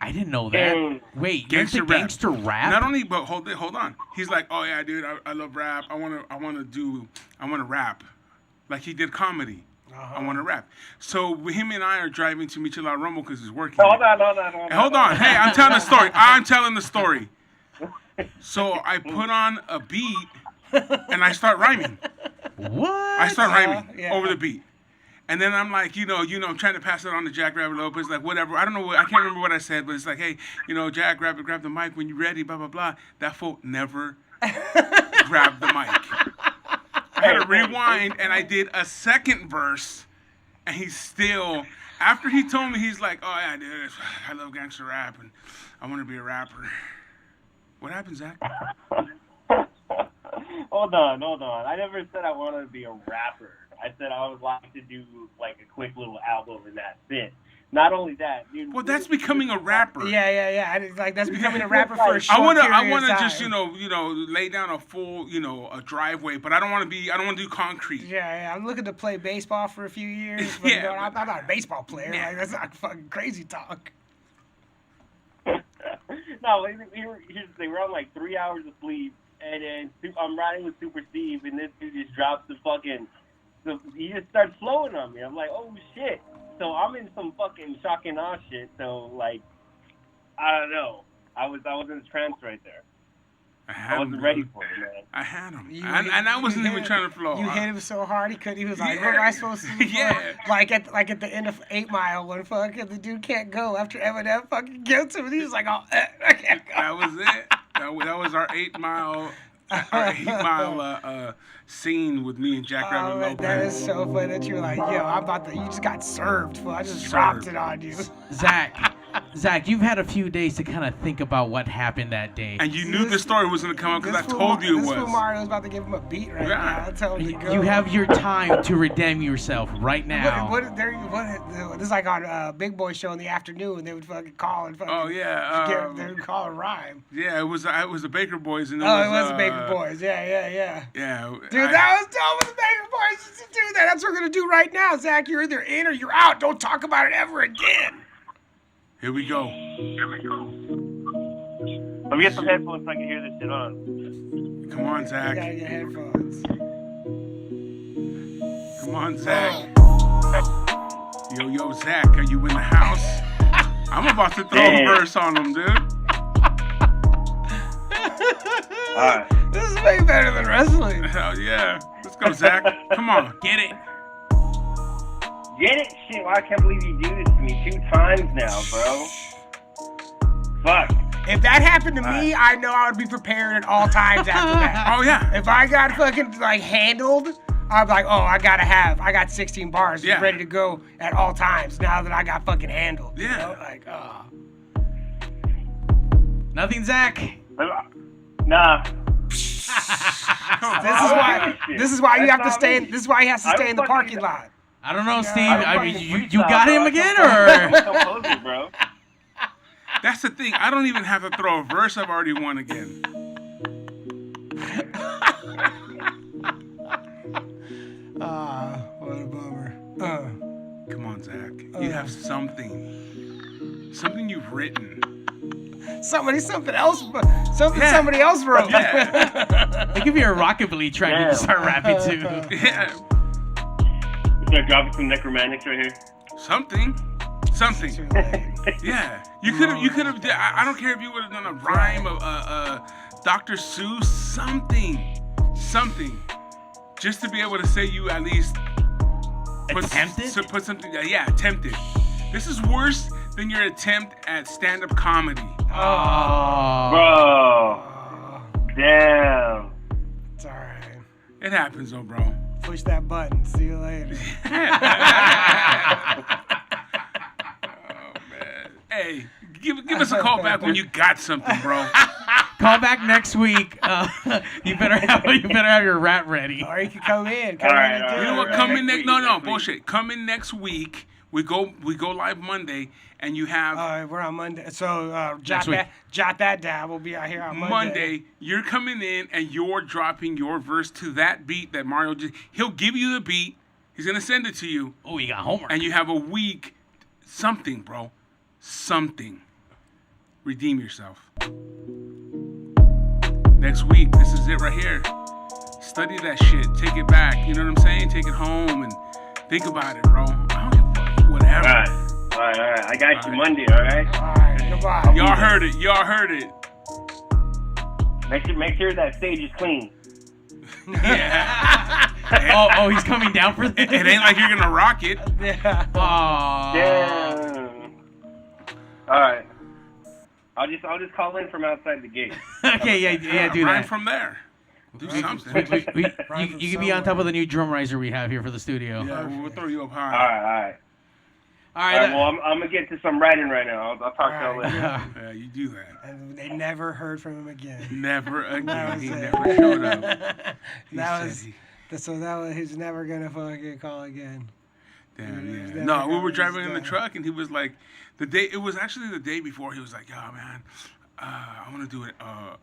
I didn't know that. Wait, you're into gangster rap?
Not only, but hold on. He's like, oh yeah, dude, I love rap. I wanna rap, like he did comedy. I want to rap. So him and I are driving to Michelada Rumble because he's working.
Hold on.
Hold on. Hey, I'm telling the story. So I put on a beat and I start rhyming.
What?
I start rhyming
yeah.
over the beat. And then I'm like, I'm trying to pass it on to Jack Rabbit Lopez, like whatever. I don't know I can't remember what I said, but it's like, hey, Jack Rabbit, grab the mic when you're ready, blah, blah, blah. That fool never grabbed the mic. I had to rewind, and I did a second verse, and he's still, after he told me, he's like, oh yeah, dude, I love gangster rap, and I want to be a rapper. What happened, Zach?
Hold on. I never said I wanted to be a rapper. I said I would like to do like a quick little album and that's it. Not only that, dude.
Well, that's becoming a rapper.
Yeah. I didn't, like that's becoming a rapper for a short
I wanna
period of time.
just lay down a full a driveway, but I don't want to do concrete.
Yeah, I'm looking to play baseball for a few years. But,
Yeah,
I'm not a baseball player.
Yeah.
Like, that's not fucking crazy talk.
No, here's the thing. We're on like 3 hours of sleep, and then I'm riding with Super Steve, and this dude just drops the fucking. So he just starts flowing on me. I'm like, oh shit. So I'm in some fucking shock and awe shit. So like, I don't know. I was in a trance right there. I wasn't ready for it, man.
I had him, and I wasn't even trying to flow.
You hit him so hard he couldn't. He was like, "What am I supposed to do?"
Yeah.
Like at the end of 8 Mile when fucking the dude can't go after Eminem fucking gets him, and he was like, "Oh, I can't go."
That was it. That was our 8 Mile. Our 8 Mile scene with me and Jack Rabbit
Oh, man,
Lopez.
that is so funny that you were like, "Yo, I'm about to." You just got served, fool. I just dropped it on you.
Zach, you've had a few days to kind of think about what happened that day.
And you knew the story was going to come out because I told you it
This fool
was.
Mario's about to give him a beat right now. I tell him to go.
You have your time to redeem yourself right now.
This is like on Big Boy show in the afternoon. They would fucking call and fucking.
Oh yeah.
They would call a rhyme.
Yeah, it was the Baker Boys and
It was the Baker Boys. Yeah.
Yeah.
Dude, that was dope with the Baker Boys to do that. That's what we're gonna do right now, Zach. You're either in or you're out. Don't talk about it ever again.
Here we go.
Let me get some headphones so I can hear this shit on.
Come on,
You
Zach.
gotta get headphones.
Come on, Zach. Yo, Zach, are you in the house? I'm about to throw a verse on him, dude.
Alright.
This is way better than wrestling.
Hell yeah. Let's go, Zach. Come on.
Get it.
Get it? Shit, well, I can't believe you do this to me 2 times now, bro. Fuck.
If that happened to me, I know I would be prepared at all times after that.
Oh, yeah.
If I got fucking like handled, I'd be like, oh, I got 16 bars ready to go at all times now that I got fucking handled.
Yeah.
You know? Like, oh.
Nothing, Zach.
Nah.
This is why you have to stay in. This is why he has to stay in the parking lot.
I don't know, Steve.
I'm
I mean,
fucking
you got him again,
I'm
or?
composer, bro.
That's the thing. I don't even have to throw a verse. I've already won again.
What a bummer.
Come on, Zach. You have something. Something you've written.
Something else somebody else wrote.
Yeah.
They give you a rockabilly track you can start rapping to.
Yeah.
Start dropping some necromantics right here.
Something.
Too late.
Yeah. You could have. I don't care if you would have done a rhyme of Dr. Seuss. Something. Just to be able to say you at least put something. Yeah, attempted. This is worse than your attempt at stand-up comedy.
Oh.
Bro. Damn.
It's all right.
It happens though, bro.
Push that button. See you later.
Oh man. Hey, give us a call back when you got something, bro.
Call back next week. You better have your rap ready.
Or you can come in.
All right,
and do
You know
it.
what? Come in next.
week,
No,
next week.
bullshit. Come in next week. We go live Monday, and you have
We're on Monday, so
Next week.
jot that down. We'll be out here on
Monday. You're coming in, and you're dropping your verse to that beat that Mario just. He'll give you the beat. He's gonna send it to you,
Oh, you got homework.
and you have a week. Something, bro. Something. Redeem yourself. Next week, this is it right here. Study that shit. Take it back. You know what I'm saying? Take it home and think about it, bro. I don't give a fuck. Whatever.
All right. I got you
All right.
Monday, all right?
All right, goodbye.
Y'all heard it.
Make sure that stage is clean.
Yeah.
Oh, he's coming down for this.
It ain't like you're gonna rock it.
Yeah.
Aw.
Damn. All right. I'll just call in from outside the gate.
Okay, yeah, do
Rhyme
that.
from there. Do something.
You can be on top of the new drum riser we have here for the studio.
Yeah, we'll throw you up
All
high.
right.
All
All
right.
right, well, I'm going to get to some writing right now. I'll talk to y'all
All right.
later.
Yeah, you do that.
And they never heard from him again.
Never
That
again.
was
He
it.
never showed up.
He's never gonna fucking call again.
Damn,
He was
yeah.
never
No, we
gonna-
were driving in the
done.
truck, and he was like, it was actually the day before, he was like, yo, man, I want to do a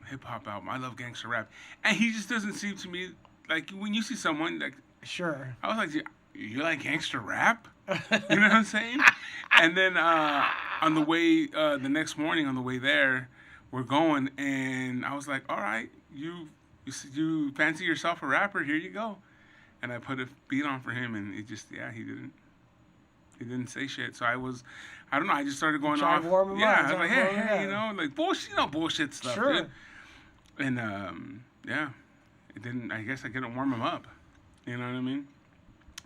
hip-hop album. I love gangster rap. And he just doesn't seem to me, like, when you see someone, like,
Sure.
I was like, you like gangster rap? You know what I'm saying? And then on the way, the next morning on the way there, we're going, and I was like, all right, you fancy yourself a rapper? Here you go. And I put a beat on for him, and it just, he He didn't say shit. So I don't know. I just started going
Try
off.
to warm him up.
Yeah, I was
Try
like,
to warm him
hey,
up.
like bullshit, bullshit stuff,
Sure.
dude. And yeah, it didn't. I guess I couldn't warm him up. You know what I mean?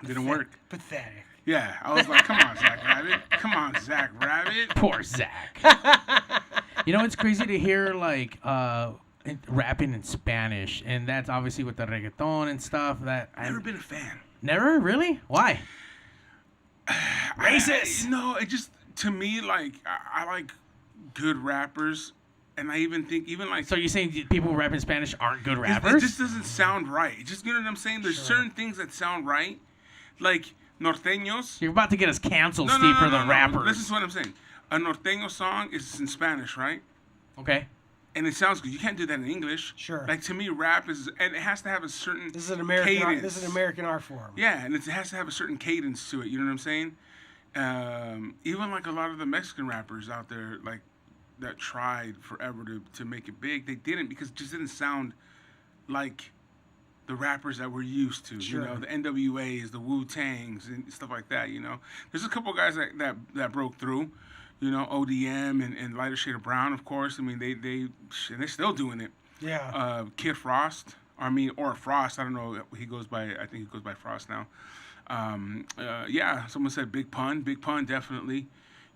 It didn't work.
Pathetic.
Yeah, I was like, come on, Zach Rabbit. Come on, Zach Rabbit.
Poor Zach. You know, it's crazy to hear like rapping in Spanish, and that's obviously with the reggaeton and stuff. That
I've never been a fan.
Never really. Why? Racist.
No, it just to me like I like good rappers, and I even think like.
So you're saying people who rap in Spanish aren't good
It
rappers?
just doesn't sound right. Just, you know what I'm saying? There's certain things that sound right, like norteños.
You're about to get us canceled, Steve, for the rappers.
Listen to what I'm saying. A norteño song is in Spanish, right?
Okay.
And it sounds good. You can't do that in English.
Sure.
Like, to me, rap is, and it has to have a certain
This is an American.
cadence.
This is an American art form.
Yeah, and it has to have a certain cadence to it. You know what I'm saying? Even like a lot of the Mexican rappers out there, like that tried forever to make it big, they didn't because it just didn't sound like the rappers that we're used to.
Sure.
You know, the NWAs, the Wu-Tangs, and stuff like that. You know, there's a couple guys that broke through. You know, ODM and Lighter Shade of Brown, of course. I mean, they're still doing it.
Yeah.
Kid Frost, or Frost. I don't know. He goes by. I think he goes by Frost now. Yeah. Someone said Big Pun. Big Pun, definitely.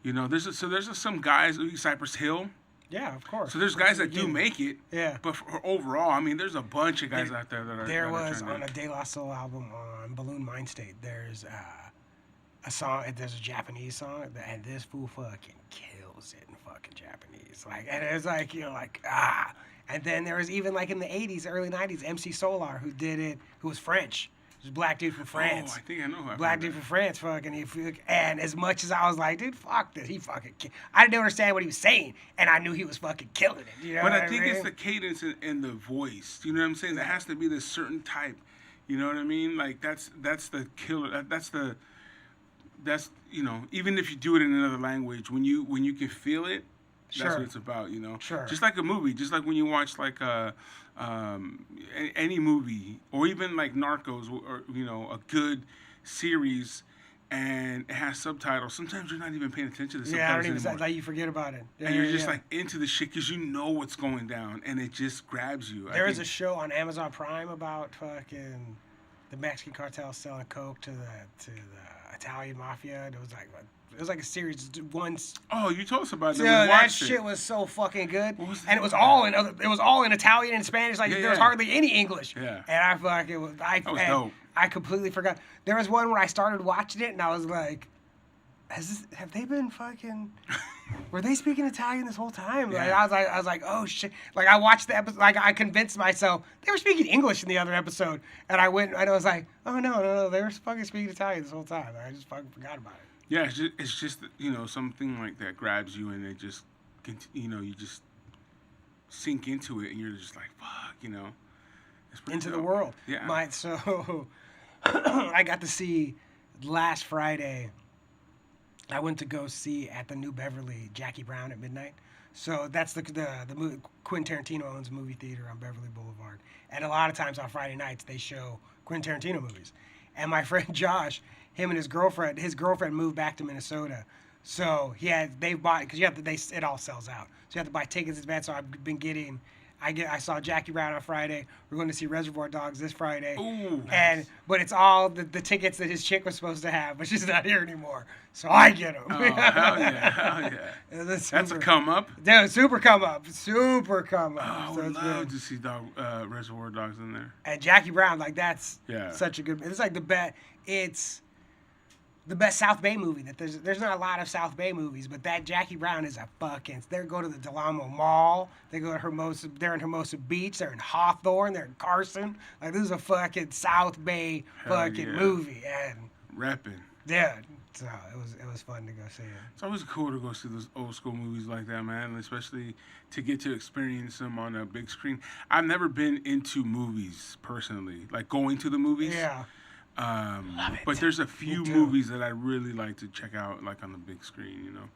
You know, there's some guys. Cypress Hill.
Yeah, of course.
So there's guys that do make it.
Yeah.
But overall, I mean, there's a bunch of guys out there that are.
There
that
was
are
on a De La Soul album on Balloon Mind State. There's a song. There's a Japanese song, and this fool fucking kills it in fucking Japanese. Like, and it's like And then there was even like in the '80s, early '90s, MC Solar who did it, who was French. He was a black dude from France.
Oh, I think I know. Who
Black dude from France, and as much as I was like, dude, fuck this, I didn't understand what he was saying, and I knew he was fucking killing it. You know
But
what
I think
mean?
it's the cadence and the voice. You know what I'm saying? There has to be this certain type. You know what I mean? Like that's the killer. That's you know, even if you do it in another language, when you can feel it, that's
Sure.
what it's about. You know,
Sure.
Just like a movie, just like when you watch like any movie, or even like Narcos, or you know, a good series, and it has subtitles. Sometimes you're not even paying attention to the
Yeah, I
subtitles
don't even
anymore.
like you forget about it. Yeah,
And you're
yeah,
just
yeah.
like into the shit because you know what's going down, and it just grabs you.
There was a show on Amazon Prime about fucking the Mexican cartel selling coke to the Italian mafia. And it was like a series once.
Oh, you told us about that.
Yeah,
We
that
watched it.
shit was so fucking good.
What was
And it
that?
was all in Italian and Spanish. Like
Yeah,
there was
yeah.
hardly any English.
Yeah.
And I fucking
That was dope.
I completely forgot. There was one where I started watching it and I was like, have they been fucking? Were they speaking Italian this whole time? Like,
Yeah.
I was like, oh shit! Like I watched the episode, like I convinced myself they were speaking English in the other episode, and I went and I was like, oh no, they were fucking speaking Italian this whole time. I just fucking forgot about it.
Yeah, it's just you know, something like that grabs you, and it just you know, you just sink into it, and you're just like, fuck, you know. It's pretty
Into the
dope.
world.
Yeah.
So I got to see last Friday. I went to go see at the New Beverly Jackie Brown at midnight. So that's the movie, Quentin Tarantino owns a movie theater on Beverly Boulevard, and a lot of times on Friday nights they show Quentin Tarantino movies. And my friend Josh, him and his girlfriend moved back to Minnesota, so they bought because it all sells out, so you have to buy tickets in advance. So I've been getting. I saw Jackie Brown on Friday. We're going to see Reservoir Dogs this Friday.
Ooh, nice.
But it's all the tickets that his chick was supposed to have, but she's not here anymore. So I get them.
Oh, hell yeah. That's a come up.
Dude, super come up. Super come up.
Oh, I
So
would
it's
love
good.
to see Reservoir Dogs in there.
And Jackie Brown, like that's
Yeah.
such a good. It's like it's the best South Bay movie. That there's not a lot of South Bay movies, but that Jackie Brown is a fucking. They go to the Del Amo Mall. They go to Hermosa. They're in Hermosa Beach. They're in Hawthorne. They're in Carson. Like this is a fucking South Bay
Hell
fucking
yeah.
movie, and
Repping.
yeah, so it was fun to go see it.
It's always cool to go see those old school movies like that, man. Especially to get to experience them on a big screen. I've never been into movies personally, like going to the movies.
Yeah.
But there's a few
too.
movies that I really like to check out, like on the big screen. You know,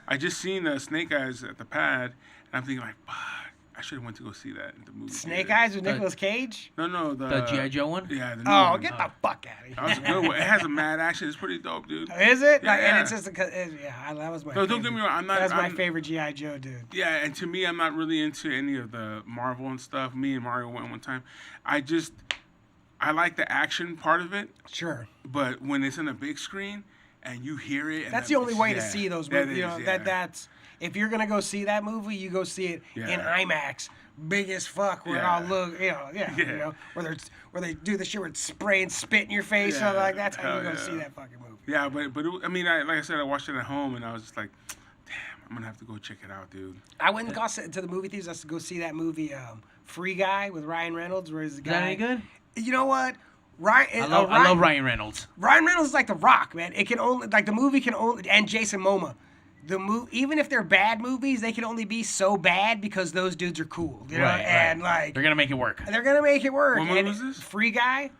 I just seen Snake Eyes at the Pad, and I'm thinking like, fuck, I should have went to go see that in the movie.
Snake
theater.
Eyes with Nicolas Cage?
No,
The G.I. Joe one?
Yeah, the new
Oh,
one.
get the fuck out of here.
That was a good one. It has a mad action. It's pretty dope, dude.
Is it? Like,
Yeah.
and it's just because, that was my
No,
favorite.
don't get me wrong. I'm not.
That's my
I'm-
favorite G.I. Joe dude.
Yeah, and to me, I'm not really into any of the Marvel and stuff. Me and Mario went one time. I like the action part of it,
Sure.
but when it's in a big screen and you hear it, and
That's the only way to
yeah,
see those
that
movies. You know,
is, yeah.
that's if you're gonna go see that movie, you go see it in
Yeah.
IMAX, big as fuck, where it
Yeah.
all look, you know, where they do the shit where it's spray and spit in your face,
Yeah.
and like that's how you
Hell
go
yeah.
see that fucking movie.
Yeah, but I mean, like I said, I watched it at home and I was just like, damn, I'm gonna have to go check it out, dude.
I went and got to the movie theaters to go see that movie, Free Guy with Ryan Reynolds, where he's the guy.
Is that any good?
You know what? Ryan,
I love Ryan Reynolds.
Ryan Reynolds is like The Rock, man. It can only the movie can only and Jason Momoa. Even if they're bad movies, they can only be so bad because those dudes are cool, you know.
Right,
and like
They're gonna make it work.
they're gonna make it work.
What movie
And
was this?
Free Guy.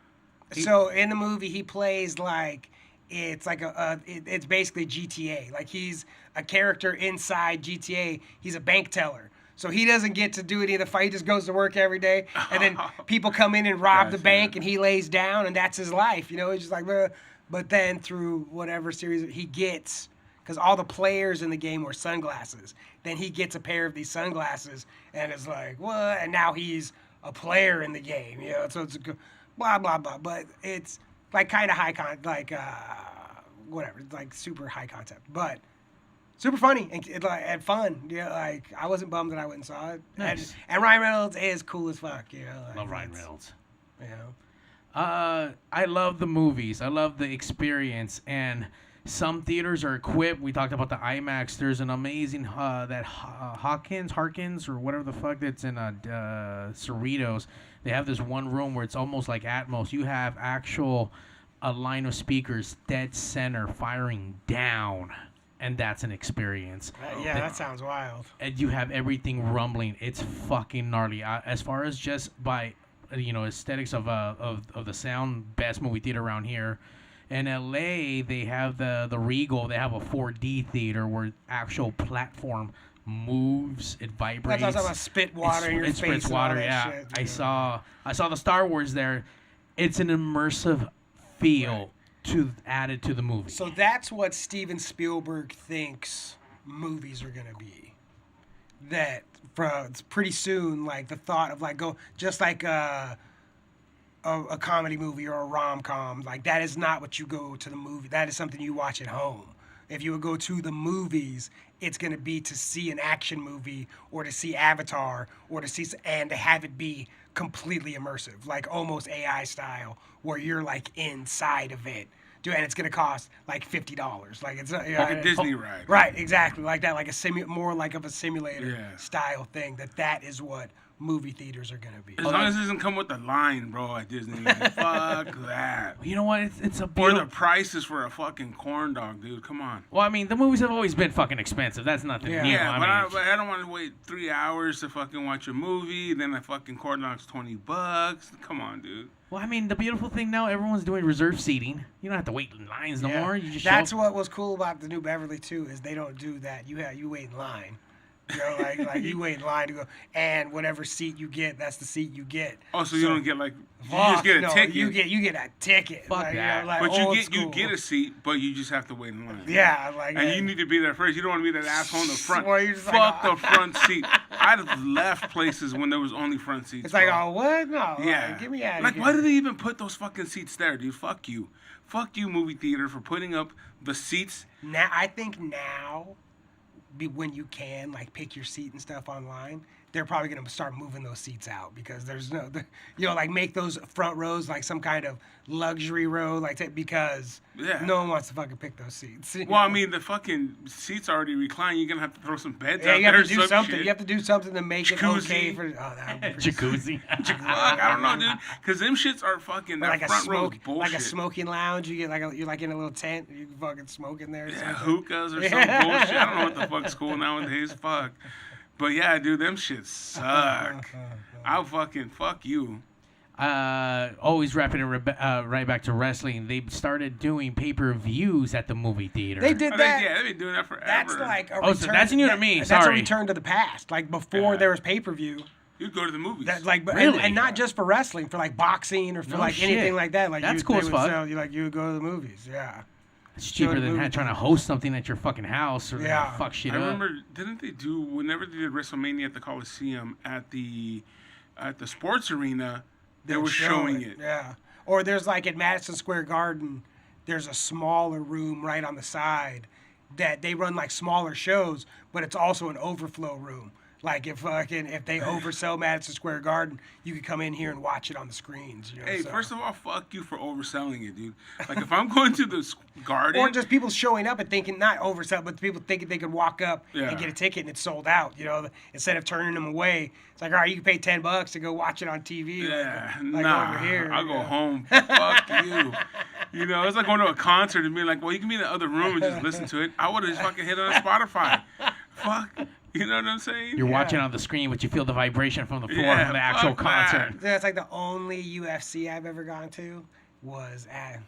So in the movie, he plays like it's like it's basically GTA. Like he's a character inside GTA. He's a bank teller. So he doesn't get to do any of the fight. He just goes to work every day, and then people come in and rob the
Gotcha.
bank, and he lays down, and that's his life. You know, he's just like, "Bleh." But then through whatever series he gets, because all the players in the game wear sunglasses, then he gets a pair of these sunglasses, and it's like, what? And now he's a player in the game. You know, so it's blah blah blah. But it's like kind of whatever, it's like super high concept, but. Super funny and fun. Yeah, like I wasn't bummed that I went and saw it.
Nice.
And Ryan Reynolds is cool as fuck. You know, like,
Love Ryan
it's-
Reynolds.
You know,
I love the movies. I love the experience, and some theaters are equipped. We talked about the IMAX. There's an amazing Harkins, or whatever the fuck that's in Cerritos. They have this one room where it's almost like Atmos. You have a line of speakers dead center firing down, and that's an experience.
yeah, that sounds wild.
And you have everything rumbling. It's fucking gnarly. As far as just by aesthetics of the sound, best movie theater around here. In LA, they have the Regal. They have a 4D theater where actual platform moves. It vibrates.
That's also about spit water in your
It
face.
spits
and all
water.
that
Yeah,
shit,
I
you know.
saw the Star Wars there. It's an immersive feel added to the movie.
So that's what Steven Spielberg thinks movies are gonna be. That it's pretty soon, like the thought of like go just like a comedy movie or a rom-com, like that is not what you go to the movie. That is something you watch at home. If you would go to the movies, it's gonna be to see an action movie or to see Avatar or to see and to have it be completely immersive, like almost AI style, where you're like inside of it. Dude, and it's gonna cost like $50. Like it's
Like a Disney ride.
Right, exactly, like that, like more like of a simulator
Yeah.
style thing. That is what movie theaters are gonna be.
As long as it doesn't come with the line, bro, at Disney. Fuck that.
You know what? It's a
Or
beautiful.
the prices for a fucking corn dog, dude. Come on.
Well, I mean, the movies have always been fucking expensive. That's nothing
Yeah.
new.
Yeah,
I
but
mean,
I don't want to wait 3 hours to fucking watch a movie. Then a fucking corn dog's $20. Come on, dude.
well, I mean, the beautiful thing now, everyone's doing reserve seating. You don't have to wait in lines no
Yeah.
more. You just
That's
show
what was cool about the New Beverly too, is they don't do that. You wait in line. You know, like you wait in line to go, and whatever seat you get, that's the seat you get.
Oh, so you don't get like you
Fuck,
just get a
no,
ticket.
You get a ticket.
Fuck
like,
that.
You know, like
but you
old
get
school.
a seat, but you just have to wait in line.
Yeah, like
And you need to be there first. You don't want to be that asshole in the front.
Well, you're just
Fuck
like,
the front seat. I'd have left places when there was only front seats.
It's like,
bro.
oh what? No,
Yeah.
like, get me out of
Like,
here.
why do they even put those fucking seats there, dude? Fuck you. Fuck you, movie theater, for putting up the seats.
Now I think when you can like pick your seat and stuff online, they're probably gonna start moving those seats out because there's no, like make those front rows like some kind of luxury row, like that, because
Yeah.
no one wants to fucking pick those seats.
Well, I mean, the fucking seats already reclined. You're going to have to throw some beds
yeah,
out
you have
there
to do
or some
something.
shit.
You have to do something to make it
Jacuzzi.
okay for. Oh, that would be pretty
jacuzzi.
Fuck, I don't know, dude. Because them shits are fucking,
Or
that
like
front row is
like
bullshit.
a smoking lounge. You get you're like in a little tent. You can fucking smoke in there. Or
Yeah,
something.
hookahs or some bullshit. I don't know what the fuck's cool nowadays. Fuck. But yeah, dude, them shits suck. I'll fucking fuck you.
always wrapping it right back to wrestling. They started doing pay-per-views at the movie theater.
They did that.
Yeah, they've been doing that forever.
That's like a
Oh,
return.
so that's new to me.
That's a
Sorry.
return to the past. Like before there was pay-per-view.
You go to the movies.
That like,
Really?
and not just for wrestling, for like boxing or for
No
like
shit.
anything like that. Like
That's
you,
cool
they
as
would
fuck.
sell, you would go to the movies. Yeah.
It's cheaper
the
than
movie
trying to host something at your fucking house or
Yeah.
fuck shit
I
up.
remember, didn't they do whenever they did WrestleMania at the Coliseum at the sports arena? They were showing it.
Yeah. Or there's like at Madison Square Garden, there's a smaller room right on the side that they run like smaller shows, but it's also an overflow room. Like if they oversell Madison Square Garden, you could come in here and watch it on the screens. You know,
Hey,
so.
first of all, fuck you for overselling it, dude. Like if I'm going to the garden,
Or just people showing up and thinking, not oversell, but people thinking they can walk up
Yeah.
and get a ticket and it's sold out. You know, instead of turning them away, it's like, all right, you can pay $10 to go watch it on TV.
yeah,
like
nah,
over here.
I'll go
yeah.
home. Fuck you. You know, it's like going to a concert and being like, well, you can be in the other room and just listen to it. I would have just fucking hit it on Spotify. Fuck. You know what I'm saying?
You're watching on the screen, but you feel the vibration from the floor
Yeah,
from the actual
fuck that.
concert.
That's like the only UFC I've ever gone to was at.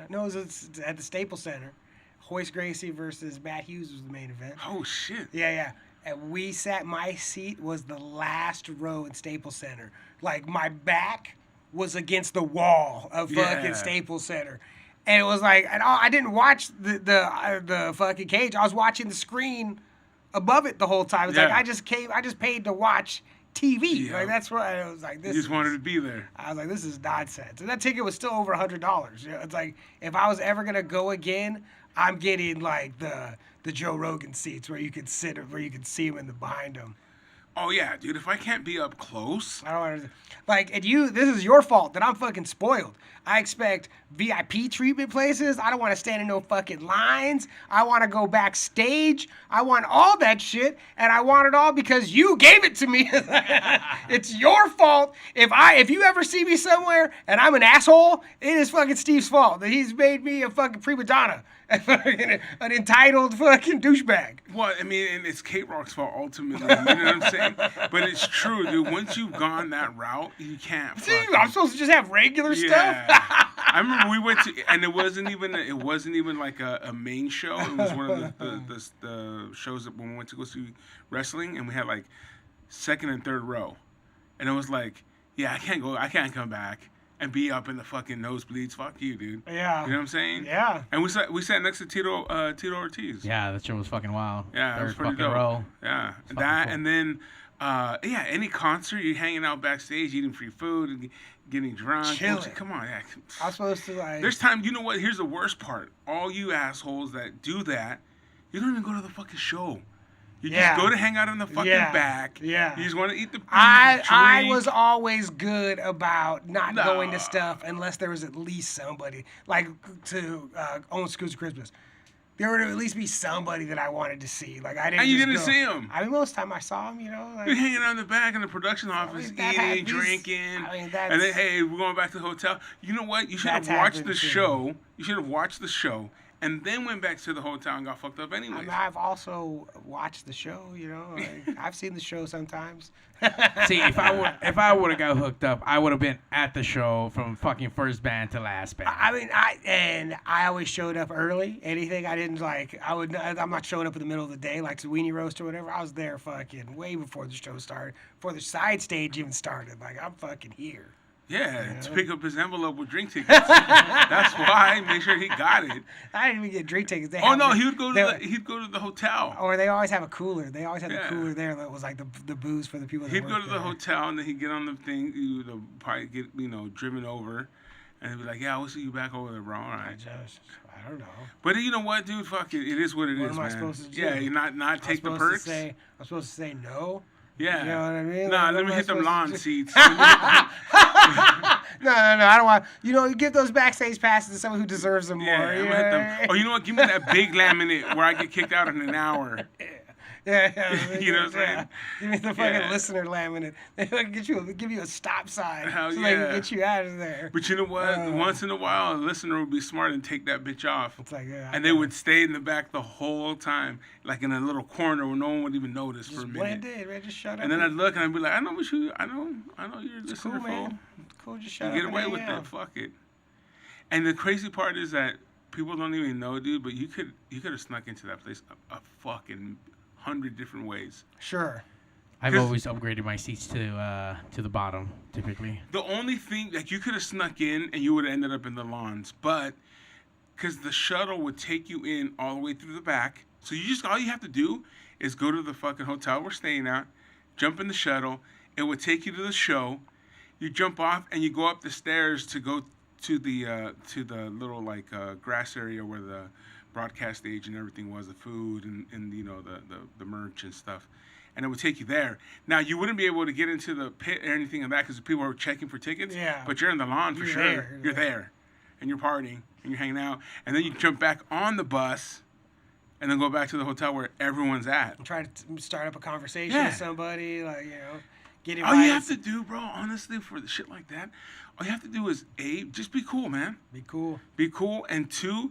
No, it was at the Staples Center. Hoist Gracie versus Matt Hughes was the main event.
Oh shit.
Yeah. And we sat. My seat was the last row in Staples Center. Like my back was against the wall of fucking
Yeah.
Staples Center. And it was like, and I didn't watch the fucking cage. I was watching the screen above it the whole time. It's like
Yeah.
I just paid to watch TV.
Yeah.
Like that's what I was like.
You
This
just
is-
wanted to be there.
I was like, this is nonsense. And that ticket was still over $100. You know, it's like if I was ever gonna go again, I'm getting like the Joe Rogan seats where you could sit, where you could see him in the behind him.
Oh yeah, dude. If I can't be up close,
I don't understand. Like, and this is your fault that I'm fucking spoiled. I expect VIP treatment places. I don't want to stand in no fucking lines. I want to go backstage. I want all that shit, and I want it all because you gave it to me. It's your fault. If you ever see me somewhere and I'm an asshole, it is fucking Steve's fault that he's made me a fucking prima donna, an entitled fucking douchebag.
well, I mean, and it's K-Rock's fault ultimately. You know what I'm saying? But it's true, dude. Once you've gone that route, you can't.
Dude,
fucking-
I'm supposed to just have regular stuff.
Yeah. I remember we went to, and it wasn't even like a main show. It was one of the shows that when we went to go see wrestling, and we had like second and third row, and it was like, yeah, I can't come back and be up in the fucking nosebleeds. Fuck you, dude.
Yeah.
You know what I'm saying?
Yeah.
And we sat next to Tito Ortiz.
Yeah, that shit was fucking wild.
Yeah, it was
Third
pretty
fucking
dope.
row.
Yeah,
fucking
that
cool.
and then any concert, you're hanging out backstage, eating free food, and getting drunk.
Chilling.
Come on, yeah.
I'm supposed to like.
There's time. You know what? Here's the worst part. All you assholes that do that, you don't even go to the fucking show. You
Yeah.
just go to hang out in the fucking
Yeah.
back.
Yeah.
You just want to eat the.
I
drink.
was always good about not
No.
going to stuff unless there was at least somebody like to Owen Scoots Christmas. There would at least be somebody that I wanted to see. Like I didn't.
And you
just
didn't
go.
see him.
I mean, most of the time I saw him. You know. Like,
You're hanging out in the back in the production office,
that
eating,
happens.
drinking,
I mean,
and
that's-
then hey, we're going back to the hotel. You know what? You should have
That's
watched
happened
the
too.
show. You should have watched the show, and then went back to the hotel and got fucked up
I
anyway.
mean, I've also watched the show. You know, like, I've seen the show sometimes.
See, if I would have got hooked up, I would have been at the show from fucking first band to last band.
I mean, I always showed up early. Anything I didn't like, I'm not showing up in the middle of the day like the weenie roast or whatever. I was there fucking way before the show started, before the side stage even started. Like I'm fucking here.
Yeah, to pick up his envelope with drink tickets. That's why. Make sure he got it.
I didn't even get drink tickets. They
Oh
have-
no, he would go
they-
to the hotel.
Or they always have a cooler. They always had
Yeah.
the cooler there that was like the booze for the people. That
He'd go
worked
to the
there.
hotel and then he'd get on the thing. He would probably get driven over, and he'd be like, "Yeah, we'll see you back over there, bro. All right."
I don't know.
But you know what, dude? Fuck it. It is what it
What
is,
am I
man.
supposed to do?
Yeah, you not take the
I'm
perks.
I'm supposed to say no.
Yeah.
You know what I mean?
Nah,
Like,
let
what
me
am I
hit them
supposed to
lawn
do?
seats.
No, I don't want. You know, you give those backstage passes to someone who deserves them more.
Yeah, I'm
you
gonna hit
know?
them. Oh, you know what? Give me that big laminate where I get kicked out in an hour.
Yeah.
You know what I'm saying?
Give me the fucking
Yeah.
listener laminate. They fucking give you a stop sign
Hell
so they
yeah.
can get you out of there.
But you know what? Once in a while, a listener would be smart and take that bitch off.
It's like, yeah,
And they would stay in the back the whole time, like in a little corner where no one would even notice for a
just
minute.
blend in, man. Just shut up.
And then I'd look and I'd be like, I know you're a
It's
listener,
cool,
fool.
man. It's cool. Just shut
You
up.
get away
and
with
hang out.
it. Fuck it. And the crazy part is that people don't even know, dude. But you could have snuck into that place a fucking 100 different ways.
Sure.
I've
'Cause-
always upgraded my seats to the bottom, typically.
The only thing, like, you could have snuck in and you would have ended up in the lawns, but because the shuttle would take you in all the way through the back, so all you have to do is go to the fucking hotel we're staying at, jump in the shuttle. It would take you to the show. You jump off and you go up the stairs to go to the little like grass area where the broadcast stage and everything was, the food and you know the merch and stuff. And it would take you there. Now, you wouldn't be able to get into the pit or anything like that because people are checking for tickets.
Yeah.
But you're in the lawn for
You're
sure.
there.
You're there. And you're partying. And you're hanging out. And then you jump back on the bus and then go back to the hotel where everyone's at.
And try to start up a conversation
Yeah.
with somebody, like, get
All you
invited.
have to do, bro, honestly, for the shit like that, all you have to do is, A, just be cool, man.
Be cool.
Be cool. And 2,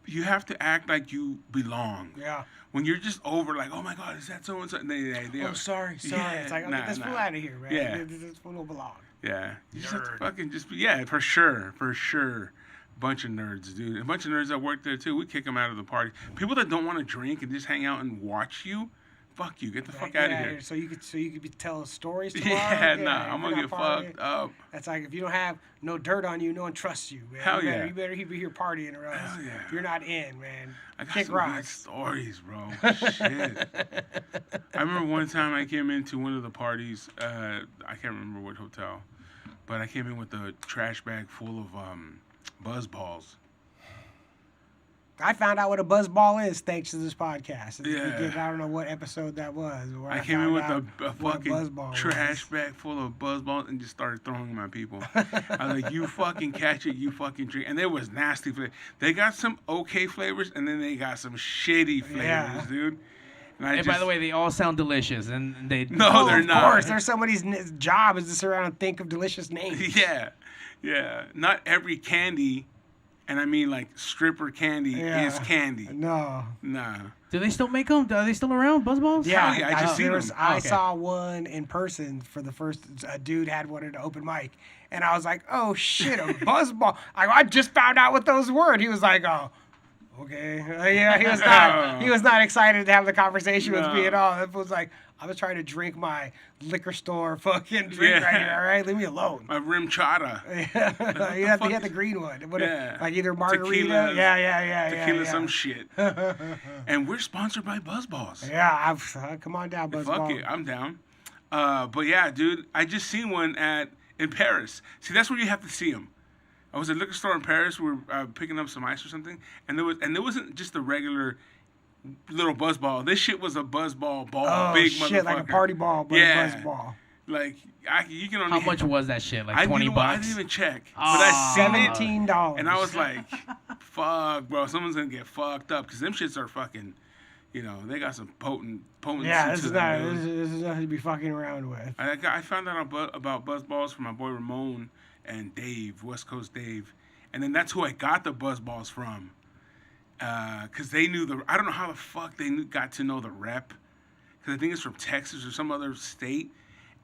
you have to act like you belong.
Yeah.
When you're just over, like, oh my God, is that so and so?
Oh, sorry.
Yeah,
It's like,
nah,
get this fool
nah.
out of here, man.
Yeah.
This fool don't belong.
Yeah. You just have to
Nerd.
fucking just be, yeah, for sure. Bunch of nerds, dude. A bunch of nerds that work there, too. We kick them out of the party. People that don't want to drink and just hang out and watch you, fuck you. Get the fuck out of here.
So you could be telling stories tomorrow.
Yeah, nah,
if
I'm
you're
going to
not
get
partying.
fucked up.
That's like if you don't have no dirt on you, no one trusts you, man.
Hell yeah.
You better be here partying or else
Hell yeah.
you're not in, man.
I got
Kick
some good
rocks.
stories, bro. Shit. I remember one time I came into one of the parties. I can't remember what hotel, but I came in with a trash bag full of buzz balls.
I found out what a buzz ball is thanks to this podcast.
Yeah.
I don't know what episode that was. Where
I came in with a
what a
fucking
buzz ball
trash
was.
bag full of buzz balls and just started throwing them at people. I was like, you fucking catch it, you fucking drink. And there was nasty flavors. They got some okay flavors, and then they got some shitty flavors,
Yeah.
dude.
And by the way, they all sound delicious, and they
No, they're
of
not.
course, there's somebody's job is to sit around and think of delicious names.
Yeah. Not every candy, and I mean like stripper candy,
Yeah.
is candy.
No.
Nah.
Do they still make them? Are they still around? Buzz balls?
Yeah,
yeah, I just seen them.
I
Okay.
saw one in person for the first. A dude had one at an open mic, and I was like, "Oh shit, a buzz ball!" I just found out what those were. And he was like, "Oh, okay." Yeah, he was not excited to have the conversation with me at all. It was like I was trying to drink my liquor store fucking drink right here. All right, leave me alone.
My rim chata.
he had the green one. Like either margarita.
Tequila,
Yeah.
Tequila, some shit. And we're sponsored by Buzz Balls.
Yeah, come on down, buzz
Fuck
ball.
it, I'm down. But yeah, dude, I just seen one in Paris. See, that's where you have to see them. I was at a liquor store in Paris. We were picking up some ice or something, and there wasn't just a regular little buzz ball. This shit was a buzz ball,
Oh
big
shit,
motherfucker.
like a party ball, but
Yeah.
a buzz ball.
Like you can only.
How much was that shit? Like
I
20
you know what, I
bucks?
didn't even check,
Oh.
but I seen it,
$17.
and I was like, "Fuck, bro, someone's gonna get fucked up," because them shits are fucking. You know, they got some potency
yeah, this
to
is
them,
not
dude.
this is nothing to be fucking around with.
I found out about buzz balls from my boy Ramon and Dave, West Coast Dave, and then that's who I got the buzz balls from. Cause they knew I don't know how the fuck they got to know the rep, cause I think it's from Texas or some other state,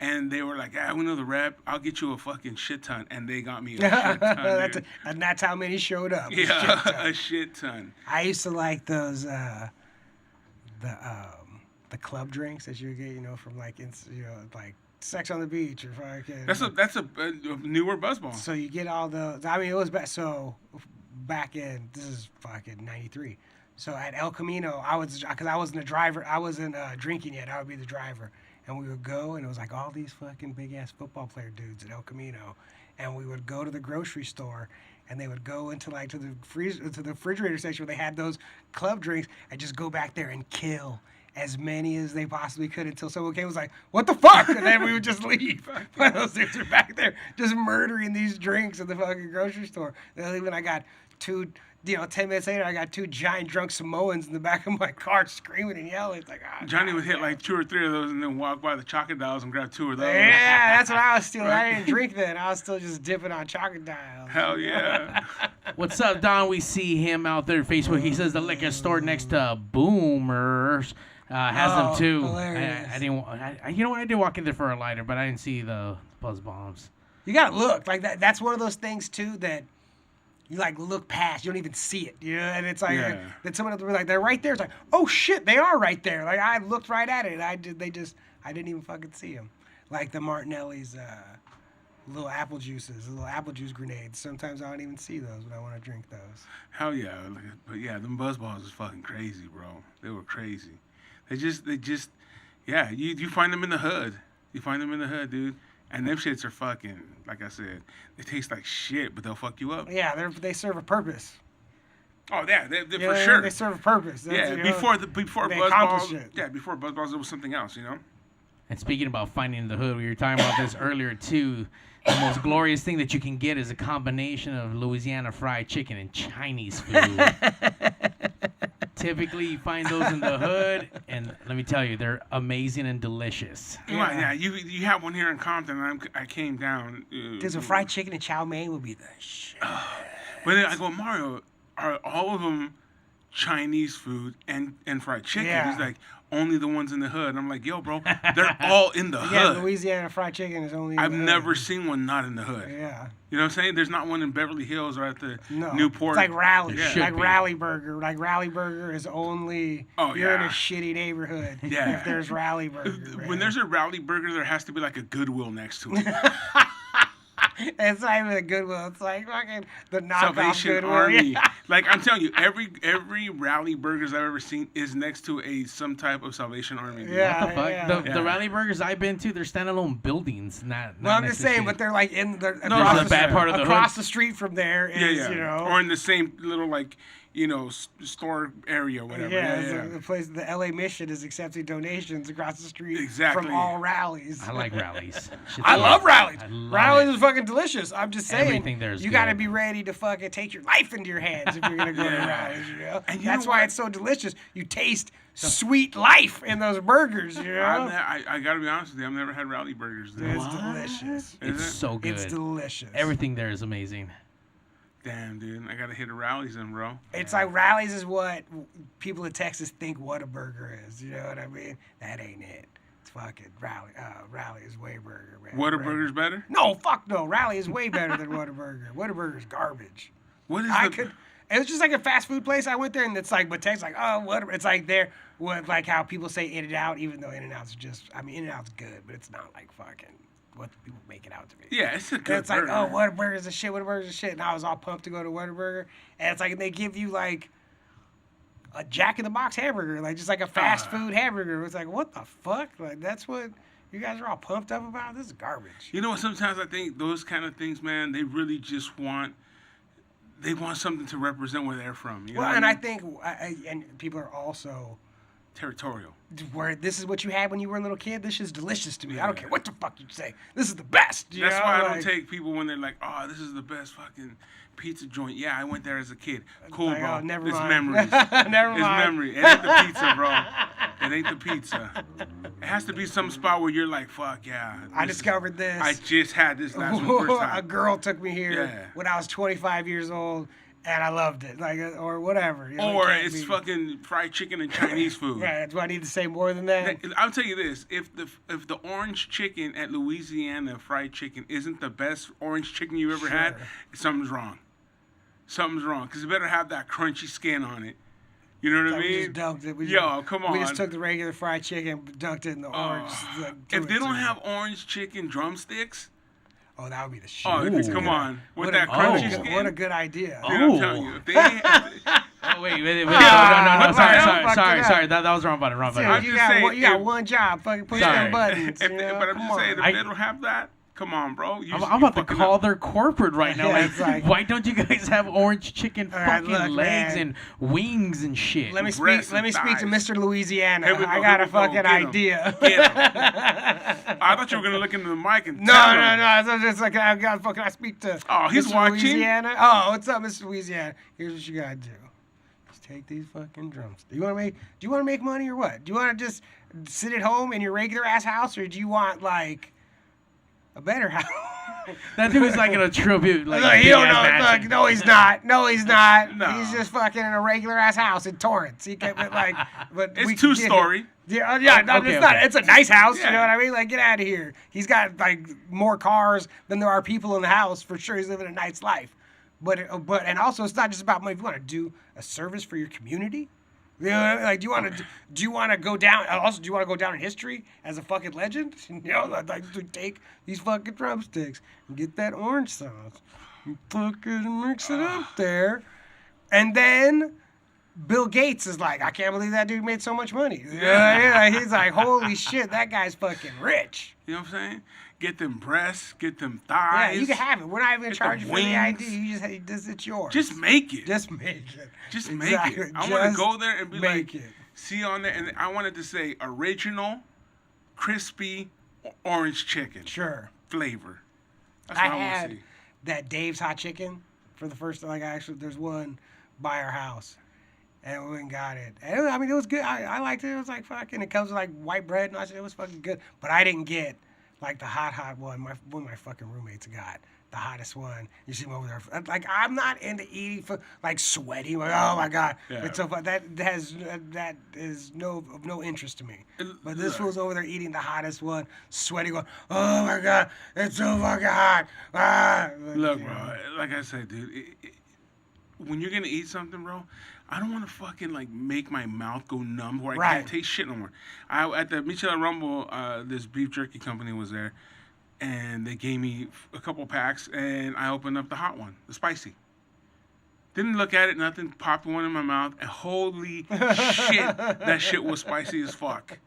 and they were like, we know the rep. I'll get you a fucking shit ton, and they got me a shit ton. Dude.
And that's how many showed up.
Yeah, a shit ton.
I used to like those the club drinks that you get, from like like Sex on the Beach or fucking.
That's a newer buzz ball.
So you get all those. I mean, it was back in, this is fucking 93. So at El Camino, because I wasn't a driver, I wasn't drinking yet. I would be the driver, and we would go, and it was like all these fucking big ass football player dudes at El Camino, and we would go to the grocery store, and they would go into to the refrigerator section where they had those club drinks, and just go back there and kill as many as they possibly could until someone came and was like, "What the fuck?" And then we would just leave. But those dudes are back there just murdering these drinks at the fucking grocery store. Then even I got two 10 minutes later, I got 2 giant drunk Samoans in the back of my car screaming and yelling. It's like,
Johnny would hit like 2 or 3 of those and then walk by the chocolate dials and grab 2 of those.
Yeah, that's what I was still. I didn't drink then. I was still just dipping on chocolate dials.
Hell yeah.
What's up, Don? We see him out there on Facebook. He says the liquor store next to Boomers has them too.
Hilarious.
I didn't. You know what? I did walk in there for a lighter, but I didn't see the buzz bombs.
You gotta look like that. That's one of those things too that you like look past. You don't even see it. And it's like that someone will be like, they're right there. It's like, oh shit, they are right there. Like I looked right at it. And I didn't even fucking see them. Like the Martinelli's little apple juices, little apple juice grenades. Sometimes I don't even see those when I want to drink those.
Hell yeah. But yeah, them buzz balls was fucking crazy, bro. They were crazy. They just, yeah, you find them in the hood. You find them in the hood, dude. And them shits are fucking, like I said, they taste like shit, but they'll fuck you up.
Yeah, they serve a purpose.
Oh yeah, they for sure.
They serve a purpose.
That's, before buzz balls. Yeah, before buzz balls, it was something else,
And speaking about finding in the hood, we were talking about this earlier too. The most glorious thing that you can get is a combination of Louisiana fried chicken and Chinese food. Typically, you find those in the hood, and let me tell you, they're amazing and delicious.
Yeah, you have one here in Compton, and I came down.
There's a fried chicken and chow mein would be the shit.
But then I go, Mario, are all of them Chinese food and fried chicken?
Yeah.
He's like, only the ones in the hood. I'm like, yo, bro, they're all in the
Yeah,
hood.
Louisiana fried chicken is only in
I've
the hood.
never seen one not in the hood.
Yeah.
You know what I'm saying? There's not one in Beverly Hills or at the
No.
Newport.
It's like Raleigh.
Yeah.
Should be.
Raleigh Burger. Like Raleigh Burger is only you're in a shitty neighborhood
Yeah.
if there's Raleigh Burger.
When
man.
there's a Rowley Burger, there has to be like a Goodwill next to it.
It's not even a Goodwill. It's like fucking the knockoff
Salvation
Goodwill.
Army.
Yeah.
Like I'm telling you, every Rowley Burgers I've ever seen is next to some type of Salvation Army. Dude.
Yeah.
What the fuck?
yeah.
The Rally Burgers I've been to, they're standalone buildings, not
Well, I'm
next
just
to
saying,
shit.
but they're like
There's
across
a bad part of the
across
hood.
the street from there is,
Or in the same little store area, or whatever.
Yeah, the place, the LA Mission is accepting donations across the street
Exactly.
from all rallies.
I like rallies.
I love rallies.
I love
Rallies
it.
is fucking delicious. I'm just saying,
Everything there is
you got to
good.
be ready to fucking take your life into your hands if you're gonna go to rallies.
And you
That's
know
why
what?
it's so delicious. You taste sweet life in those burgers.
I gotta be honest with you, I've never had Rowley Burgers. Dude.
It's delicious.
Is
It's
it?
so good.
It's delicious.
Everything there is amazing.
Damn, dude, I gotta hit a Rowley's in, bro.
It's like rallies is what people in Texas think what a burger is. You know what I mean? That ain't it. It's fucking rally. Rally is way burger, man.
Whataburger's better?
No, fuck no. Rally is way better than Whataburger. Whataburger's garbage.
What is
It was just like a fast food place. I went there and it's like, but Texas like, oh, what? It's like there, what, like how people say In-N-Out, even though In-N-Out's just, I mean, In-N-Out's good, but it's not like fucking what the people make it out to be.
Yeah, it's a good
It's like,
burger.
oh, Whataburger's a shit, Whataburger's a shit. And I was all pumped to go to Whataburger. And it's like, they give you like a Jack in the Box hamburger, like just like a fast food hamburger. It's like, what the fuck? Like, that's what you guys are all pumped up about? This is garbage.
You know what? Sometimes I think those kind of things, man, they really just want something to represent where they're from. You know
Well,
what
and
I
I think, and people are also,
territorial.
where this is what you had when you were a little kid. This is delicious to me. I don't care what the fuck you say. This is the best. You
That's
know?
why I don't
Like,
take people when they're like, "Oh, this is the best fucking pizza joint." Yeah, I went there as a kid. Cool,
like,
bro.
oh, never
It's
mind.
memories.
Never
It's
mind.
memory. It ain't the pizza, bro. It ain't the pizza. It has to be some spot where you're like, "Fuck yeah."
I discovered this.
I just had this last one first
A
time.
girl took me here
Yeah.
when I was 25 years old, and I loved it. Like, or whatever. You know, it
Or
can't
it's
be-
fucking fried chicken and Chinese food.
Right. Do I need to say more than that?
I'll tell you this: if the orange chicken at Louisiana fried chicken isn't the best orange chicken you've ever had, something's wrong. Something's wrong because it better have that crunchy skin on it. You know what I
Like, we
mean?
just dunked it.
Yo, come
We
on.
just took the regular fried chicken, dunked it in the orange.
If they don't have orange chicken drumsticks,
oh, that would be the shit.
oh,
Ooh.
come on, with
What
that
a,
crunchy
what,
skin.
what a good idea.
Dude, I'm
Oh.
telling you, if they ain't,
Oh, wait. No.
what the hell?
Sorry. That was wrong button.
Dude,
I'm
you
just
got
saying,
one, you got
if-
one job. Fucking push
Sorry.
them buttons.
but
you
I'm
know?
just
Come
saying,
on.
if they don't have that, Come on, bro.
I'm about to call their corporate right now.
Yeah,
Like,
it's like-
why don't you guys have orange chicken
All right,
fucking
look,
legs
man.
and wings and shit?
Let me
Breasts
speak. Let me
and
speak to
thighs.
Mr. Louisiana.
Here we go,
I got
here
a
we go.
fucking
Get 'em.
idea.
Get I thought you were gonna look into the mic and
No,
tell
no,
him.
no. It's just like I got fucking. I speak to.
Oh, he's
Mr.
watching?
Louisiana. Oh, what's up, Mr. Louisiana? Here's what you gotta do. Just take these fucking drums. Do you want to make money or what? Do you want to just sit at home in your regular ass house, or do you want like a better house?
That dude's like in a tribute. Like,
Look, he
big
don't
ass
know.
mansion.
Look, no, he's not. No, he's not.
No.
He's just fucking in a regular ass house in Torrance. He can, but like, but
It's
we can get him-
2-story.
Yeah, yeah. No,
Okay,
it's not.
okay.
It's a nice house. You know
Yeah.
what I mean? Like, get out of here. He's got like more cars than there are people in the house for sure. He's living a nice life. But and also it's not just about money. If you want to do a service for your community, you know, like do you want to go down? Also, do you want to go down in history as a fucking legend? You know, like to take these fucking drumsticks and get that orange sauce, and fucking mix it up there, and then Bill Gates is like, I can't believe that dude made so much money. You know what I mean? Like, he's like, holy shit, that guy's fucking rich.
You know what I'm saying? Get them breasts, get them
Yeah,
thighs.
you can have it. We're not even
Get
charging
the
for the
wings.
ID. You just it's yours.
Just make it.
Just make it.
Just
Exactly.
make it. I want to
Just
go there and be
make
like,
it.
see on there, and I wanted to say original, crispy, orange chicken
Sure.
flavor. That's
I
what I want
had
to see.
that Dave's hot chicken for the first time. Like, actually, there's one by our house. And we went and got it. And I mean, it was good. I liked it. It was like fucking, it comes with like white bread. And I said, it was fucking good. But I didn't get like the hot one. One of my fucking roommates got the hottest one. You see him over there. Like, I'm not into eating for like sweaty. Like, oh my God.
Yeah.
It's so fun. That is of no interest to me. But this
Look.
fool's over there eating the hottest one, sweaty, going, oh my God, it's so fucking hot. Ah.
Look,
You
bro,
know.
like I said, dude, when you're gonna eat something, bro, I don't want to fucking like make my mouth go numb where I
Right.
can't taste shit no more. At the Michel Rumble, this beef jerky company was there, and they gave me a couple packs, and I opened up the hot one, the spicy. Didn't look at it, nothing. Popped one in my mouth, and holy shit, that shit was spicy as fuck.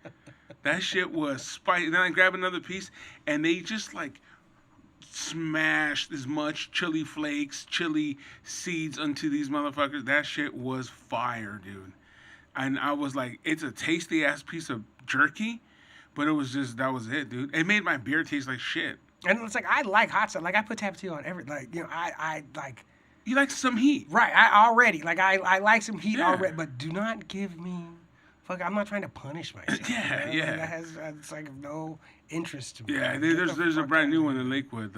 That shit was spicy. Then I grabbed another piece, and they just like smashed as much chili flakes, chili seeds onto these motherfuckers. That shit was fire, dude. And I was like, it's a tasty ass piece of jerky, but it was just, that was it, dude. It made my beer taste like shit.
And it's like, I like hot stuff. Like, I put Tapatio on every, like, you know, I like,
You like some heat.
right, I already, like, I like some heat
Yeah.
already, but do not give me, fuck, I'm not trying to punish myself.
Yeah,
you know?
yeah.
Like, that has, it's like of no interest to me.
Yeah,
Like,
there's
get the
a
fuck
brand
out
new
of
one
here.
in Lakewood,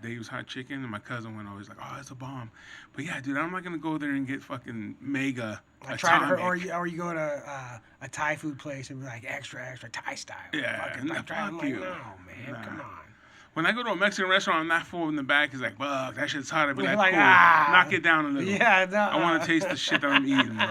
Dave's Hot Chicken, and my cousin went always like, oh, it's a bomb. But yeah, dude, I'm not gonna go there and get fucking mega
I tried to,
atomic.
or you go to a Thai food place and be like extra Thai style.
Yeah,
Fucking,
no,
like, I'm
fuck
like,
you.
no, man,
Nah.
come on.
When I go to a Mexican restaurant, I'm not full in the back. He's like, fuck, that shit's hot. I'd be
You're
like,
like,
cool,
ah.
knock it down a little.
Yeah, no.
I want to taste the shit that I'm eating, bro.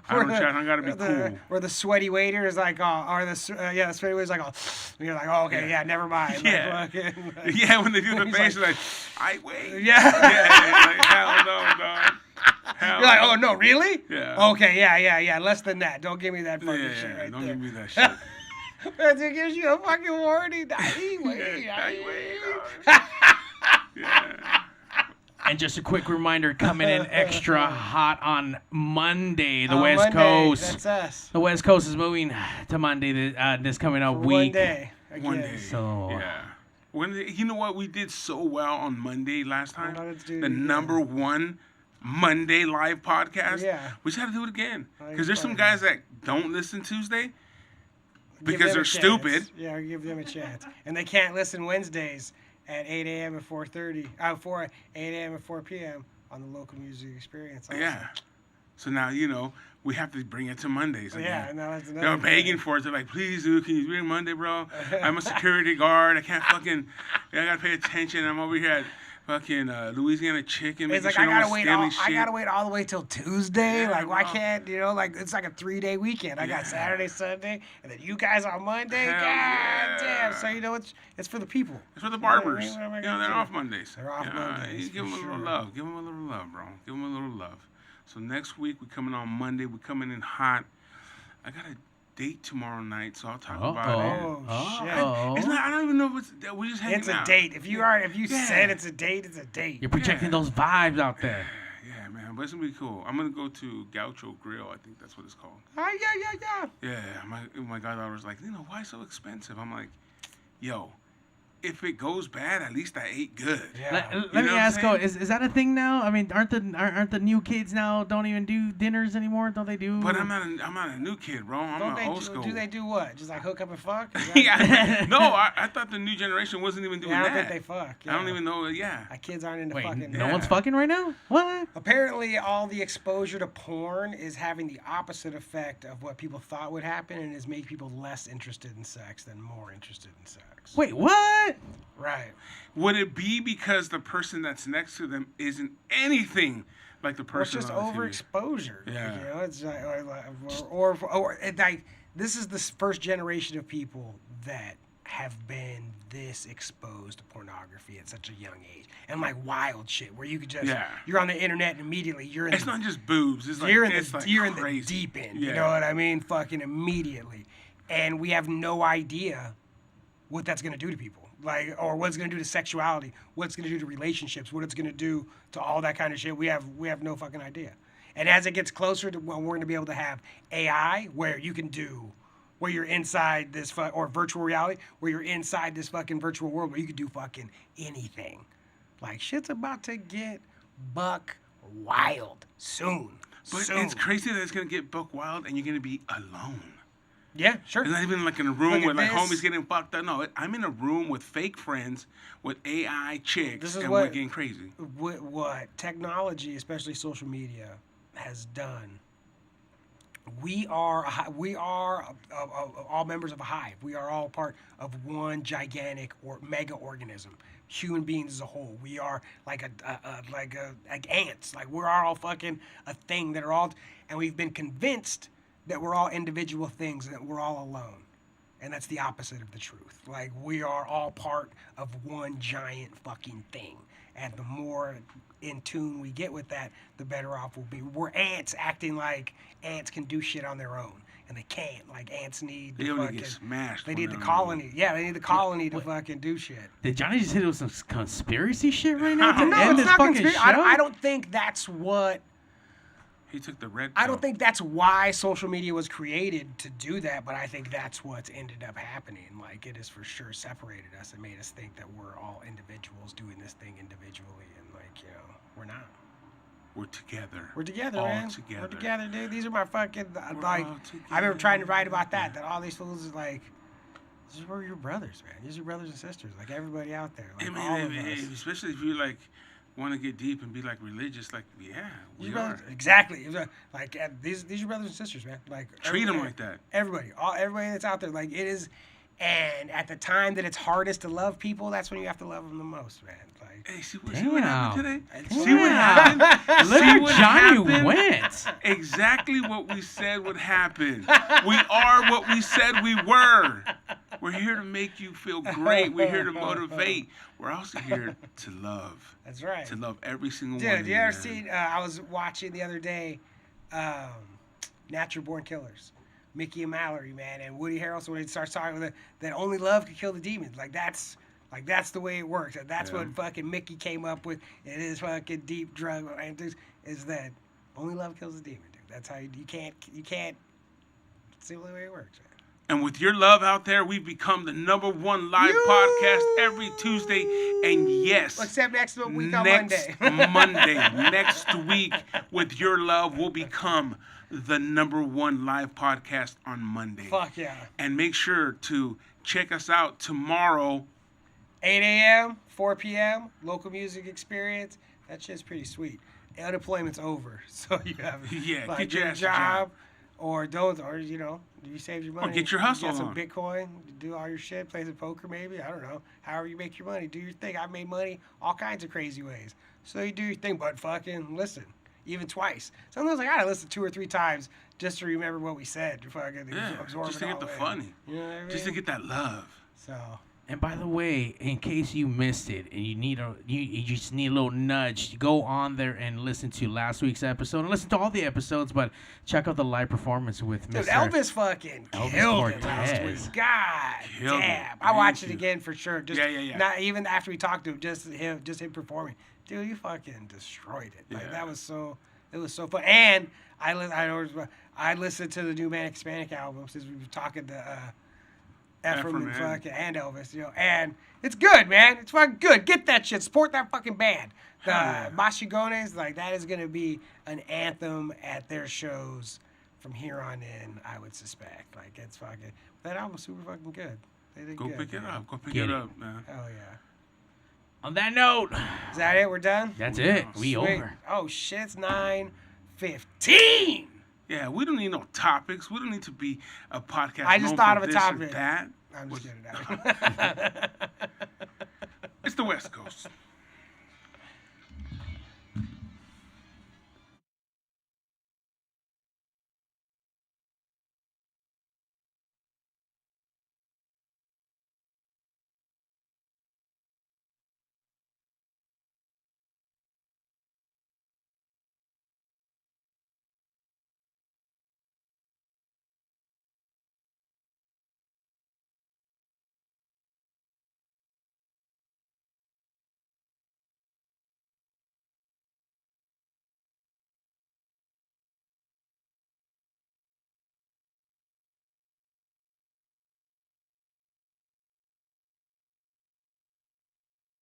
I gotta be cool.
Where the sweaty waiter is like, the sweaty waiter's like, oh, and you're like, oh, okay, yeah, never mind.
Yeah.
Like, fucking, like,
Yeah, when they do the
He's
face,
like-
like, I wait.
yeah.
Yeah, like, hell no, dog. Hell
You're like,
no.
oh no, really?
Yeah.
Okay, yeah. Less than that. Don't give me that fucking
Yeah,
shit right
don't
there.
give me that shit.
It gives you a fucking warning. Wait.
Yeah.
And just a quick reminder, coming in extra hot on Monday, the
On
West
Monday,
Coast.
That's us.
The West Coast is moving to Monday this coming up
For
week.
one day.
One
again.
day.
So-
Yeah. You know what? We did so well on Monday last time.
Well, let's do it
The
again.
#1 Monday live podcast.
Yeah.
We just had to do it again.
Oh,
Because there's some
fine.
guys that don't listen Tuesday
Give
because
them a
they're
chance.
stupid.
Yeah, give them a chance. And they can't listen Wednesdays at 8 a.m. and 8 a.m. and 4 p.m. on the local music experience. Also.
Yeah. So now, we have to bring it to Mondays again.
Yeah, no, that's another
They're
thing.
begging for it. They're like, please, dude, can you bring Monday, bro? I'm a security guard. I can't I gotta pay attention. I'm over here at fucking Louisiana Chicken.
It's
making
like
sure
I
no
gotta
one's
wait.
stealing
I
shit.
gotta wait all the way till Tuesday.
Yeah,
Like, why
bro.
can't like it's like a 3-day weekend? I
Yeah.
got Saturday, Sunday, and then you guys on Monday.
Hell
God
yeah.
damn! So it's for the people.
It's for the
You know what I
barbers.
mean? What am I
They're
gonna do?
off Mondays.
They're off Mondays,
You give
for
them a little
sure.
love. Give them a little love, bro. Give them a little love. So next week, we're coming on Monday. We're coming in hot. I got date tomorrow night, so I'll talk
Uh-oh.
about it.
Oh, shit.
Uh-oh.
It's not. I don't even know if it's. We just hanging
It's a
out.
date. If you
Yeah.
said it's a date, it's a date.
You're projecting those vibes out there.
Yeah, man, but it's gonna be cool. I'm gonna go to Gaucho Grill. I think that's what it's called.
Oh, yeah.
Yeah, my goddaughter was like, why so expensive? I'm like, yo, if it goes bad, at least I ate good.
Yeah.
Let
You
me
know what I'm
ask,
saying?
is that a thing now? I mean, aren't the new kids now don't even do dinners anymore? Don't they do?
But I'm not a new kid, bro. I'm
Don't
an
they
old school.
do they do what? Just like hook up and fuck? Is that-
Yeah, no, I thought the new generation wasn't even doing
Yeah, I don't
that.
think they fuck.
I don't
yeah.
even know. Yeah.
My kids aren't into
Wait,
fucking.
no
Yeah.
one's fucking right now? What?
Apparently, all the exposure to porn is having the opposite effect of what people thought would happen, and is making people less interested in sex than more interested in sex.
Wait, what?
Right.
Would it be because the person that's next to them isn't anything like the
Or it's
person
just
on the TV?
overexposure.
Yeah.
You know, it's like, or it, like this is the first generation of people that have been this exposed to pornography at such a young age, and like wild shit where you could just you're on the internet and immediately you're in
It's not just boobs. It's like
you're in
it's
the
like
you're in the
crazy.
deep end.
Yeah.
You know what I mean? Fucking immediately, and we have no idea what that's gonna do to people, like, or what it's gonna do to sexuality, what it's gonna do to relationships, what it's gonna do to all that kind of shit. We have no fucking idea. And as it gets closer to when we're gonna be able to have AI, where you can do, where you're inside this or virtual reality, where you're inside this fucking virtual world where you can do fucking anything. Like shit's about to get buck wild soon.
But
soon.
it's crazy that it's gonna get buck wild and you're gonna be alone.
Yeah, sure.
It's not even like in a room
Look at
with like
this.
homies getting fucked up. No, I'm in a room with fake friends with AI chicks,
This is
and
what-
we're getting crazy.
What technology, especially social media, has done. We are all members of a hive. We are all part of one gigantic or mega organism. Human beings as a whole. We are like ants. Like we're all fucking a thing that are all, and we've been convinced that we're all individual things and that we're all alone. And that's the opposite of the truth. Like we are all part of one giant fucking thing. And the more in tune we get with that, the better off we'll be. We're ants acting like ants can do shit on their own. And they can't. Like ants need
They
the
only
fucking,
get smashed.
they
when
need the
they're
colony. Yeah, they need the colony to
What?
fucking do shit.
Did Johnny just hit it with some conspiracy shit right now? To
No,
end
it's
this
not
fucking
conspiracy.
show?
I don't think that's what.
He took the red.
I
pill.
don't think that's why social media was created to do that, but I think that's what's ended up happening. Like it has for sure separated us and made us think that we're all individuals doing this thing individually, and like we're not.
We're together.
We're together,
all
man.
Together.
We're together, dude. These are my fucking like.
all
I remember trying to write about
together.
that. That all these fools is like. These are your brothers, man. These are brothers and sisters. Like everybody out there. Like all of us.
Especially if you like want to get deep and be like religious, like we
These
are.
brothers, exactly. Like these are your brothers and sisters, man. Like
Treat them
everybody-
like that.
everybody that's out there. Like it is, and at the time that it's hardest to love people, that's when you have to love them the most, man. Like
Hey, see what happened today?
Damn.
See what happened?
Look
See
where
what
Johnny
happened?
went.
Exactly what we said would happen. We are what we said we were. We're here to make you feel great. We're here to motivate. We're also here to love.
that's right.
To love every single one
Dude,
of
you ever
man.
seen? I was watching the other day, Natural Born Killers, Mickey and Mallory, man, and Woody Harrelson when he starts talking with it, that only love can kill the demons. Like that's the way it works. And that's
Yeah.
what fucking Mickey came up with in his fucking deep drug antics, is that only love kills the demon, dude. That's how you can't. It's the only way it works, man.
And with your love out there, we've become the #1 live podcast every Tuesday. And yes,
Except next week on
next
Monday.
Monday, next week, with your love, we'll become the #1 live podcast on Monday.
Fuck yeah.
And make sure to check us out tomorrow.
8 a.m., 4 p.m., local music experience. That shit's pretty sweet. Unemployment's over, so you have
Yeah,
like,
get your
a
ass a job.
or don't, or you save your money.
get your hustle
Get some
on.
Bitcoin, do all your shit, play some poker maybe. I don't know. However you make your money, do your thing. I've made money all kinds of crazy ways. So you do your thing, but fucking listen, even twice. Sometimes I gotta listen 2 or 3 times just to remember what we said. To fucking
Yeah,
absorb
just
it
to get
all
the
in.
funny.
You know what I mean?
Just to get that love.
So
And by the way, in case you missed it and you just need a little nudge, go on there and listen to last week's episode and listen to all the episodes, but check out the live performance with
Dude,
Mr.
Elvis fucking killed it last
Cortez.
week. God
Killed
damn.
it.
I watched
Thank
it
you.
again for sure. Just
Yeah.
Not even after we talked to him, just him performing. Dude, you fucking destroyed it. Like
Yeah.
that was so. It was so fun. And I listened to the new Manic Hispanic album since we were talking to Ephraim and fucking and Elvis, and it's good, man. It's fucking good. Get that shit. Support that fucking band. The
Hell yeah.
Mashigones, like that is gonna be an anthem at their shows from here on in. I would suspect. Like it's fucking. That album's super fucking good. They did
Go
good,
pick it
man.
up. Go pick
Get
it
it.
up, man.
Hell yeah.
On that note,
Is that it? We're done.
that's it. We
Sweet.
over.
Oh shit! It's 9:15.
Yeah, we don't need no topics. We don't need to be a podcast.
I just
known
thought
for
of a
this or
topic.
That.
I'm just kidding.
It's the West Coast.